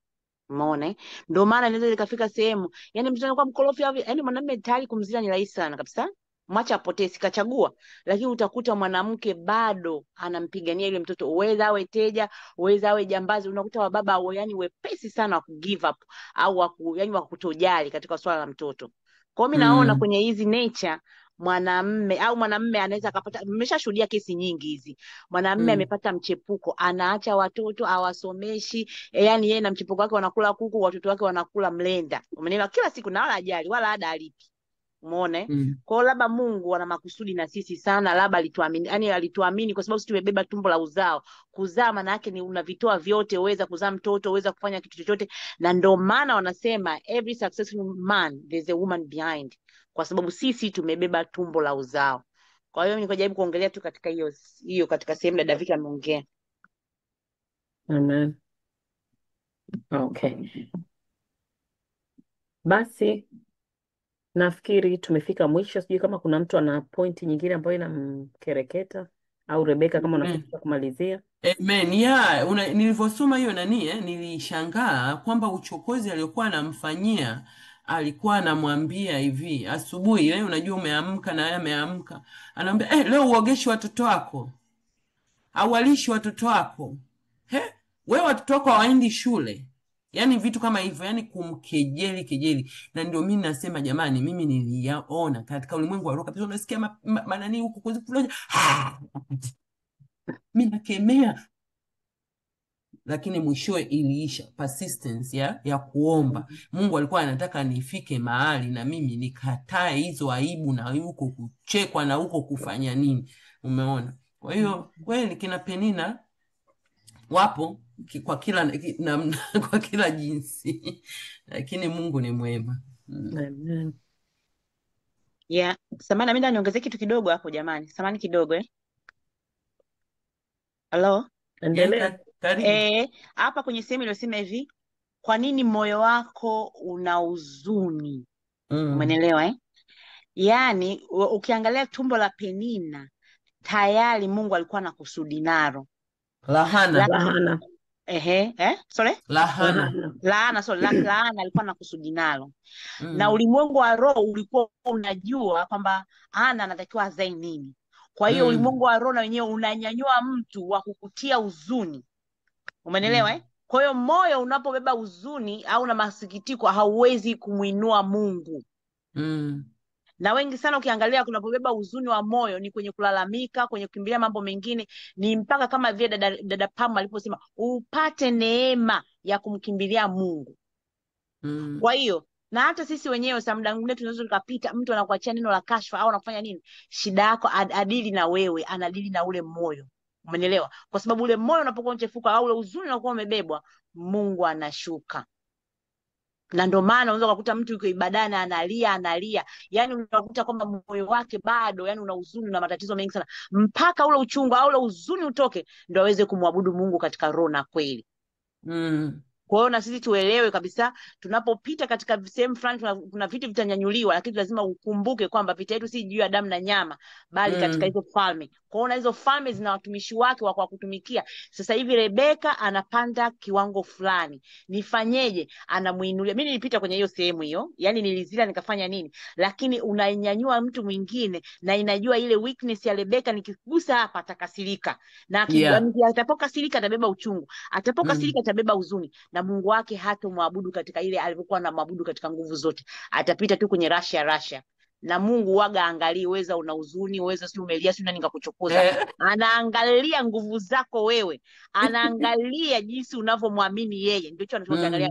Umeona? Ndio maana inaweza ikafika sehemu, yani mtoto anakuwa mkorofi, yani mwanamume tayari kumzila ni rahisi sana kabisa. Mwacha apotee, sikachagua. Lakini utakuta mwanamke bado anampigania yule mtoto, weza awe teja, weza awe jambazi. Unakuta wababa yani wepesi sana wa give up au yani wa kutojali katika swala la mtoto. Kwa hiyo mimi naona kwenye hizi nature mwanamume anaweza akapata, mmeshashuhudia kesi nyingi hizi. Mwanamume amepata mchepuko, anaacha watoto awasomeshi, yani yeye na mchepuko wake wanakula kuku, watoto wake wanakula mlenda. Umeelewa? Kila siku na wala ajali wala ada alipi. Umeona? Kwa hiyo labda Mungu ana makusudi na sisi sana, labda alituamini kwa sababu sisi tumebeba tumbo la uzao. Kuzaa maana yake ni unavitoa vyote, uweza kuzaa mtoto, uweza kufanya kitu chochote, na ndio maana wanasema every successful man there's a woman behind, kwa sababu sisi tumebeba tumbo la uzao. Kwa hiyo nikajaribu kuongelea tu katika hiyo katika sehemu dada Vika ameongea. Amen. Okay. Basi nafikiri tumefika mwisho. Sijui kama kuna mtu ana pointi nyingine ambayo inamkereketa. Au Rebeka, kama Amen. unataka kumalizia. Amen. Nilivyosoma hiyo nilishangaa kwamba uchokozi aliokuwa anamfanyia alikuwa anamwambia hivi asubuhi ile, unajua umeamka na yeye ameamka, anamwambia leo uogeshi watoto wako, awalishi watoto wako, wewe watoto wako hawaendi shule. Yaani vitu kama hivyo, yaani kejeli. Na ndio mimi nasema jamani, mimi niliyaona katika ulimwengu wa roho kabisa. Unasikia manani huko kuzifulaje, mimi nakemea, lakini mwishowe iliisha. Persistence ya kuomba. Mungu alikuwa anataka nifike mahali na mimi nikatae hizo aibu na huko kuchekwa na huko kufanya nini, umeona? Kwa hiyo kweli kina Penina wapo kwa kila namna, kwa kila jinsi, lakini Mungu ni mwema. Amen. Yeah. Samahani, mimi niongezee kitu kidogo hapo jamani. Samahani kidogo Hello? Endelea. Karibu. Hapa kwenye sehemu iliyosema hivi, kwa nini moyo wako una huzuni? Umenielewa Yaani ukiangalia tumbo la Penina tayari Mungu alikuwa na kusudi nalo. Lahana. Sorry? Laana alikuwa na kusudi nalo. Na ulimwengu wa roho ulikuwa unajua kwamba Hana anatakiwa azae nini. Kwa hiyo ulimwengu wa roho na wenyewe unanyanyua mtu wa kukutia huzuni. Umenielewa Kwa hiyo moyo unapobeba huzuni au na masikitiko hauwezi kumuinua Mungu. Na wengi sana ukiangalia kunapobeba huzuni wa moyo ni kwenye kulalamika, kwenye kukimbilia mambo mengine, ni mpaka kama vile dada Pam aliposema upate neema ya kumkimbilia Mungu. Kwa hiyo na hata sisi wenyewe muda mwingine tunaweza tukapita, mtu anakuachia neno la kashfa au anafanya nini, shida yako adili na wewe, anadili na ule moyo. Umenielewa? Kwa sababu ule moyo unapokuwa mchefuka au ule huzuni unakuwa umebebwa, Mungu anashuka. Na ndio maana unaweza kukuta mtu yuko ibadani analia, yani unakuta kwamba moyo wake bado yani una huzuni na matatizo mengi sana, mpaka ule uchungu au ule huzuni utoke ndio aweze kumwabudu Mungu katika roho na kweli. Kwa hiyo na sisi tuelewe kabisa, tunapopita katika sehemu fulani kuna vitu vitanyanyuliwa, lakini lazima ukumbuke kwamba vita yetu si juu ya damu na nyama, bali katika hizo falme. Kwa hiyo na hizo falme zina watumishi wake wa kutumikia. Sasa hivi Rebeka anapanda kiwango fulani. Nifanyeje? Anamuinulia. Mimi nilipita kwenye hiyo sehemu hiyo. Yaani nilizila nikafanya nini? Lakini unainyanyua mtu mwingine na inajua ile weakness ya Rebeka, nikigusa hapa atakasirika. Na atapokasirika atabeba uchungu. Atapokasirika atabeba huzuni. Na Mungu wake hata muabudu katika ile alivyokuwa na maabudu katika nguvu zote. Atapita tu kwenye rasha. Na Mungu waga angalie, uweza una huzuni, uweza si umelia, si nani nikakuchokoza. Anaangalia nguvu zako wewe. Anaangalia jinsi unavyomwamini yeye. Ndio hicho anachoangalia.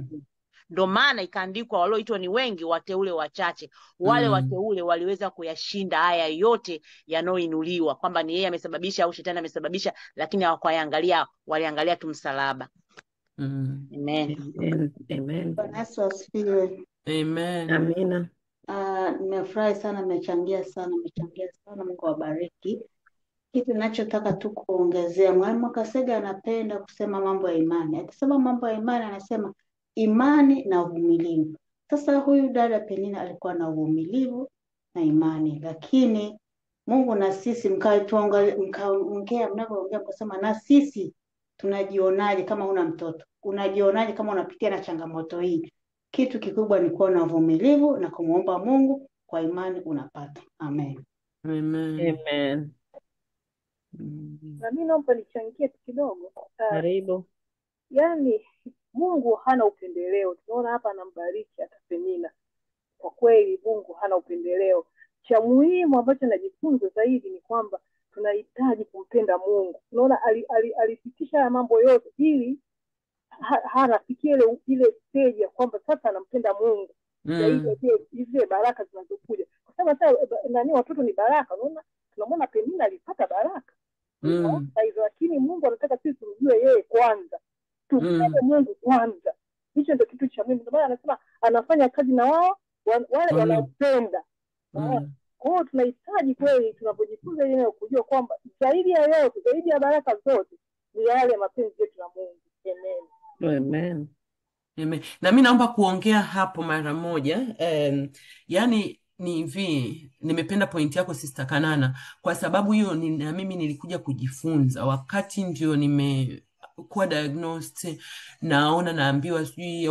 Ndio maana ikaandikwa walioitwa ni wengi, wateule wachache. Wale wateule waliweza kuyashinda haya yote yanayoinuliwa kwamba ni yeye amesababisha au shetani amesababisha, lakini hawakuangalia, waliangalia tu msalaba. Amen. Amen. Bwana Yesu asifiwe. Amen. Amina. Nimefurahi sana, mmechangia sana. Mungu awabariki. Kitu ninachotaka tu kuongezea, Mwalimu Kasega anapenda kusema mambo ya imani. Akisema mambo ya imani anasema imani na uvumilivu. Sasa huyu dada Penina alikuwa na uvumilivu na imani, lakini Mungu na sisi mkaongea, mnapoongea mkasema na sisi tunajionaje kama una mtoto? Unajionaje kama unapitia na changamoto hii? Kitu kikubwa ni kuwa na uvumilivu na kumuomba Mungu, kwa imani unapata. Amen. Amen. Na mimi naomba nichangie kidogo. Karibu. Yaani Mungu hana upendeleo. Tunaona hapa anambariki hata Penina. Kwa kweli Mungu hana upendeleo. Cha muhimu ambacho najifunza zaidi ni kwamba tunahitaji kumpenda Mungu. Tunaona alifikisha mambo yote ili hanafikia ile stage ya kwamba sasa anampenda Mungu. Zile baraka zinazokuja. Kwa sababu hata watoto ni baraka. Unaona? Tunamwona Penina alipata baraka. Lakini Mungu anataka sisi tumjue yeye kwanza. Tumpende Mungu kwanza. Hicho ndio kitu cha muhimu. Ndio maana anasema anafanya kazi na wao wale wanaopenda. Kwa hiyo tunahitaji kweli tunapojifunza ile kujua kwamba zaidi ya yote, zaidi ya baraka zote ni yale mapenzi yetu na Mungu. Amen. Amen. Na mimi naomba kuongea hapo mara moja. Yaani ni hivi, nimependa pointi yako Sister Kanana, kwa sababu hiyo na mimi nilikuja kujifunza wakati ndio nimekuwa diagnosed, naambiwa sijui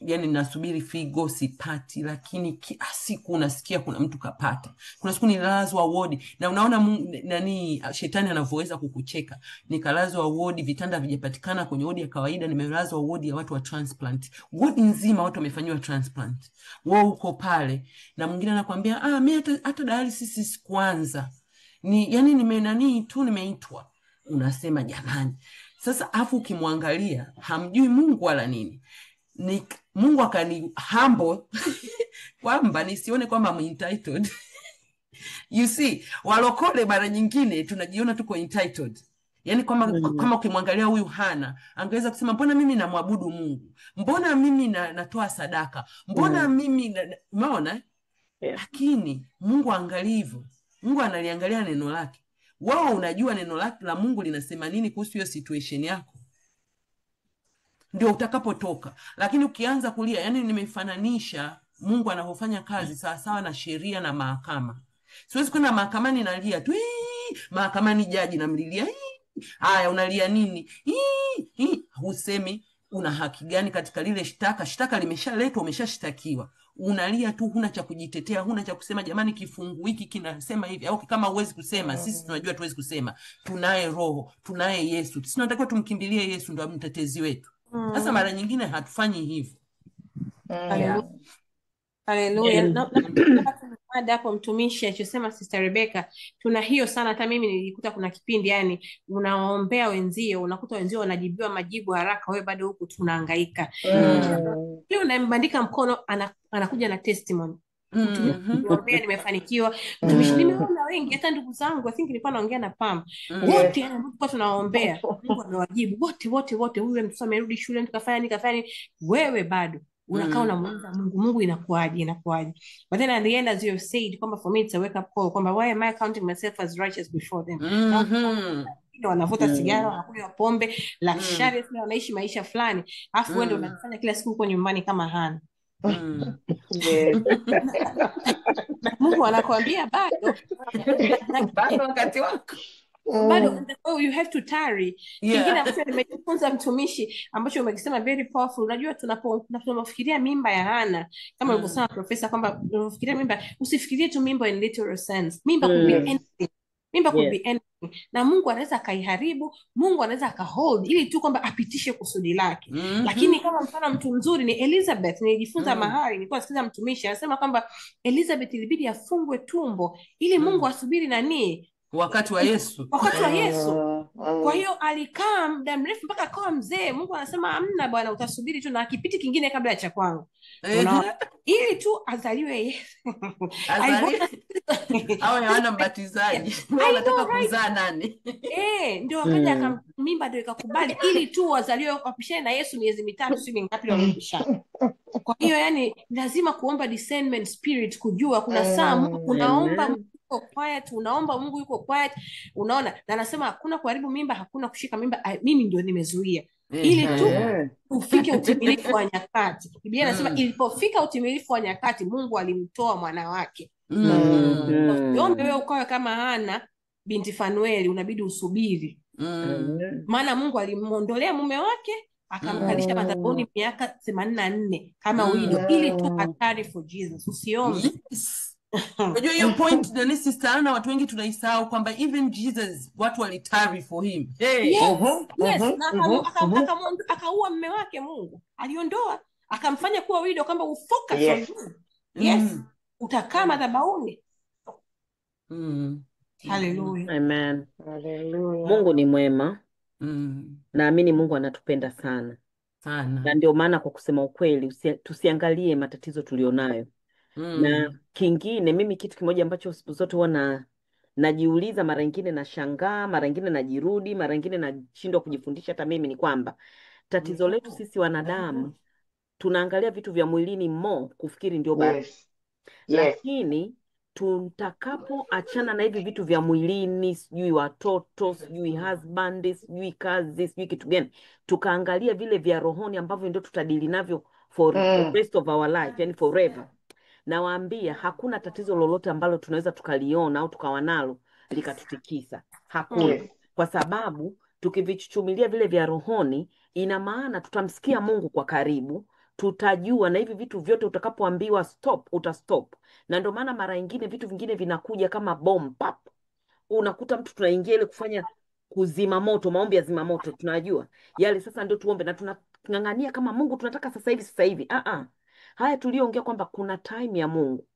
yani nasubiri figo sipati, lakini kila siku unasikia kuna mtu kapata. Kuna siku nilazwa wodi, na unaona shetani anavyoweza kukucheka. Nikalazwa wodi, vitanda vijapatikana kwenye wodi ya kawaida, nimelazwa wodi ya watu wa transplant. Wodi nzima watu wamefanywa transplant. Wewe uko pale na mwingine anakuambia mimi hata dialysis kwanza. Yani nimeitwa. Unasema jamani. Sasa afu ukimwangalia hamjui Mungu wala nini. Mungu akani humble kwamba nisione kwamba I'm entitled. You see, walokole mara nyingine tunajiona tuko entitled. Yani kama ukimwangalia huyu Hana, angeweza kusema mbona mimi namwabudu Mungu? Mbona mimi natoa sadaka? Mbona mimi umeona? Yeah. Lakini Mungu angalia hivyo. Mungu analiangalia neno lake. Wewe unajua neno lake la Mungu linasema nini kuhusu hiyo situation yako? Ndio utakapotoka. Lakini ukianza kulia, yani nimefananisha Mungu anavyofanya kazi sawa na sheria na mahakama. Siwezi kwenda mahakamani nalia tu, mahakamani jaji namlilia, haya unalia nini? Husemi una haki gani katika lile shtaka limeshaletwa, umeshashtakiwa. Unalia tu, huna cha kujitetea, huna cha kusema jamani kifungu hiki kinasema hivi. Au kama huwezi kusema, sisi tunajua tuwezi kusema. Tunaye Roho, tunaye Yesu. Sisi tunatakiwa tumkimbilie Yesu, ndio mtetezi wetu. Sasa mara nyingine hatufanyi hivyo. Haleluya. Haleluya. Na hapo mtumishi alichosema Sister Rebecca, tuna hiyo sana. Hata mimi nilikuta kuna kipindi yani unaombea wenzio, unakuta wenzio wanajibiwa majibu haraka, wewe bado huku tunahangaika. Leo unambandika mkono, anakuja na testimony. Mtumishi nimefanikiwa. Mtumishi nimeona wengi, hata ndugu zangu, I think nilikuwa naongea na Pam. Wote tulikuwa tunaombea, Mungu amewajibu. Wote huyu mtoto amerudi shule, tukafanya wewe bado unakaa unamuuliza Mungu inakuaje? But then at the end, as you have said, kwamba for me it's a wake up call, kwamba why am I counting myself as righteous before them? Wanavuta sigara, wanakunywa pombe, luxurious, wanaishi maisha fulani, afu wewe ndio unafanya kila siku uko nyumbani kama Hana. Mungu anakuambia bado wakati wako bado, you have to tarry. Kingine ambacho nimejifunza mtumishi, ambacho umekisema very powerful. Unajua tunapofikiria mimba ya Hana, kama ulivyosema profesa, kwamba unafikiria mimba, usifikirie tu mimba in literal sense. Mimba could be anything. Mimba could be anything. Na Mungu anaweza akaiharibu, Mungu anaweza akahold ili tu kwamba apitishe kusudi lake. Lakini kama mfano mtu mzuri ni Elizabeth. Nilijifunza mahali, nilikuwa nasikiza mtumishi anasema kwamba Elizabeth ilibidi afungwe tumbo ili Mungu asubiri nani? Wakati wa Yesu. Kwa hiyo alikaa muda mrefu mpaka akawa mzee. Mungu anasema amna bwana, utasubiri tu na kipiti kingine kabla ya cha kwangu. Ili tu azaliwe Yesu. Au Yohana Mbatizaji. Anataka kuzaa nani? Ndio akaja mimba ndio ikakubali ili tu wazaliwe wapishane na Yesu miezi mitatu si mingapi wamepishana. Kwa hiyo yani lazima kuomba discernment spirit, kujua kuna saa Mungu unaomba quiet, unaomba Mungu yuko quiet, unaona. Na anasema hakuna kuharibu mimba, hakuna kushika mimba, mimi ndio nimezuia ili tu ufike utimilifu wa nyakati. Biblia inasema ilipofika utimilifu wa nyakati Mungu alimtoa mwana wake. Usiombe wewe ukawe kama Hana binti Fanueli, unabidi usubiri. Maana Mungu alimuondolea mume wake akamkalisha madhabahuni miaka 84 kama widow ili tu atari for Jesus. Usiombe. Unajua hiyo point na Sister Anna, watu wengi tunaisahau kwamba even Jesus watu walitari for him. Akaua mume wake, Mungu aliondoa akamfanya kuwa widow kwamba ufocus on utakaa madhabahuni. Hallelujah. Amen. Hallelujah. Mungu ni mwema. Naamini Mungu anatupenda sana. Na ndio maana kwa kusema ukweli tusiangalie matatizo tulionayo. Na kingine, mimi kitu kimoja ambacho siku zote huwa najiuliza, mara nyingine nashangaa, mara nyingine najirudi, mara nyingine nashindwa kujifundisha hata mimi, ni kwamba tatizo letu sisi wanadamu tunaangalia vitu vya mwilini kufikiri ndio baraka. Lakini tutakapoachana na hivi vitu vya mwilini, sijui watoto, sijui husband, sijui kazi, sijui kitu gani, tukaangalia vile vya rohoni ambavyo ndio tutadili navyo for the rest of our life, yani forever, nawaambia hakuna tatizo lolote ambalo tunaweza tukaliona au tukawa nalo likatutikisa. Hakuna. Yes. Kwa sababu tukivichuchumilia vile vya rohoni, ina maana tutamsikia Mungu kwa karibu, tutajua, na hivi vitu vyote utakapoambiwa stop, utastop. Na ndio maana mara nyingine vitu vingine vinakuja kama bomb pap. Unakuta mtu tunaingia ile kufanya kuzima moto, maombi ya zima moto, tunajua yale. Sasa ndio tuombe na tunang'ang'ania kama Mungu tunataka sasa hivi. Haya tuliyoongea kwamba kuna time ya Mungu.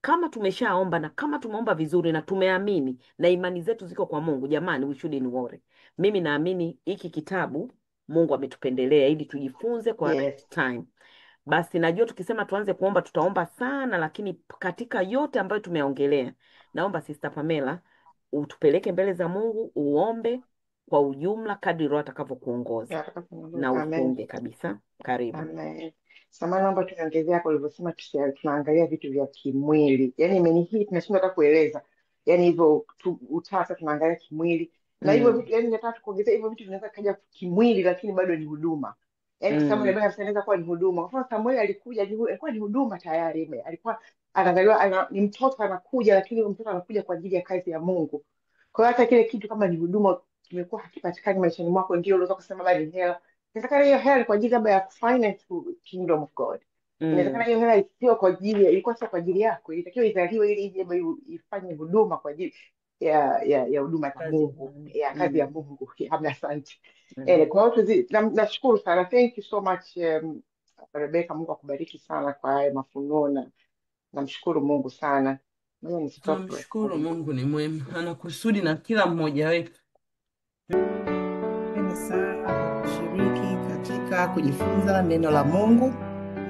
Kama tumeshaomba na kama tumeomba vizuri na tumeamini na imani zetu ziko kwa Mungu, jamani, we shouldn't worry. Mimi naamini hiki kitabu Mungu ametupendelea ili tujifunze kwa Yes. time. Basi najua tukisema tuanze kuomba tutaomba sana, lakini katika yote ambayo tumeongelea, naomba Sister Pamela utupeleke mbele za Mungu, uombe kwa ujumla kadri Roho atakavyokuongoza Nataka kuongea. na Amen. ufunge kabisa. Karibu. Amen. Samahani, naomba tuongezea hapo ulivyosema tunaangalia vitu vya kimwili. Yaani imenihii tunashindwa hata kueleza. Yaani hivyo utasa tunaangalia kimwili. Na hivyo vitu yaani nataka kuongezea hivyo vitu vinaweza kaja kimwili lakini bado ni huduma. Yaani kwa sababu ndio inaweza kuwa ni huduma. Kwa mfano Samuel alikuja alikuwa ni huduma tayari. Alikuwa anaangaliwa ni mtoto anakuja, lakini mtoto anakuja kwa ajili ya kazi ya Mungu. Kwa hiyo hata kile kitu kama ni huduma kimekuwa hakipatikani maishani mwako, ndio unaweza kusema bali ni hela. Inawezekana hiyo hela kwa ajili labda ya kufinance kingdom of God. Inawezekana hiyo hela sio kwa ajili, ilikuwa sio kwa ajili yako, ilitakiwa izaliwe ili ije ifanye huduma kwa ajili ya huduma za Mungu, ya kazi ya Mungu. Hamna, asante. Kwa hiyo nashukuru sana. Thank you so much Rebecca, Mungu akubariki sana kwa haya mafunuo na namshukuru Mungu sana. Mimi ni stop. Tunamshukuru Mungu, ni mwema, ana kusudi na kila mmoja wetu. Napenda sana kushiriki katika kujifunza neno la Mungu.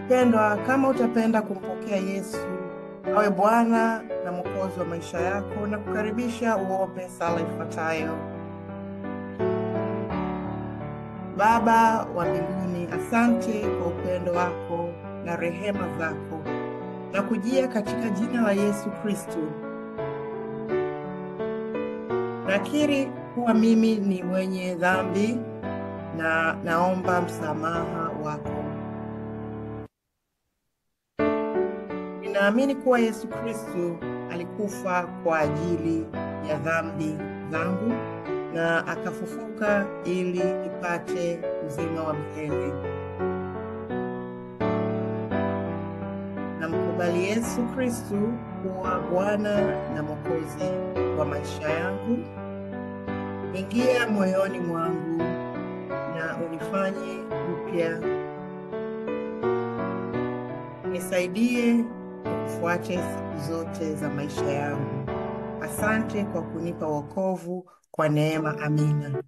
Mpendwa, kama utapenda kumpokea Yesu awe Bwana na Mwokozi wa maisha yako, na kukaribisha uombe sala ifuatayo. Baba wa mbinguni, asante kwa upendo wako na rehema zako, na kujia katika jina la Yesu Kristo. Nakiri kuwa mimi ni mwenye dhambi na naomba msamaha wako. Ninaamini kuwa Yesu Kristo alikufa kwa ajili ya dhambi zangu na akafufuka ili nipate uzima wa milele. Namkubali Yesu Kristo kuwa Bwana na Mwokozi wa maisha yangu. Ingia moyoni mwangu na unifanye upya. Nisaidie kufuate siku zote za maisha yangu. Asante kwa kunipa wokovu kwa neema. Amina.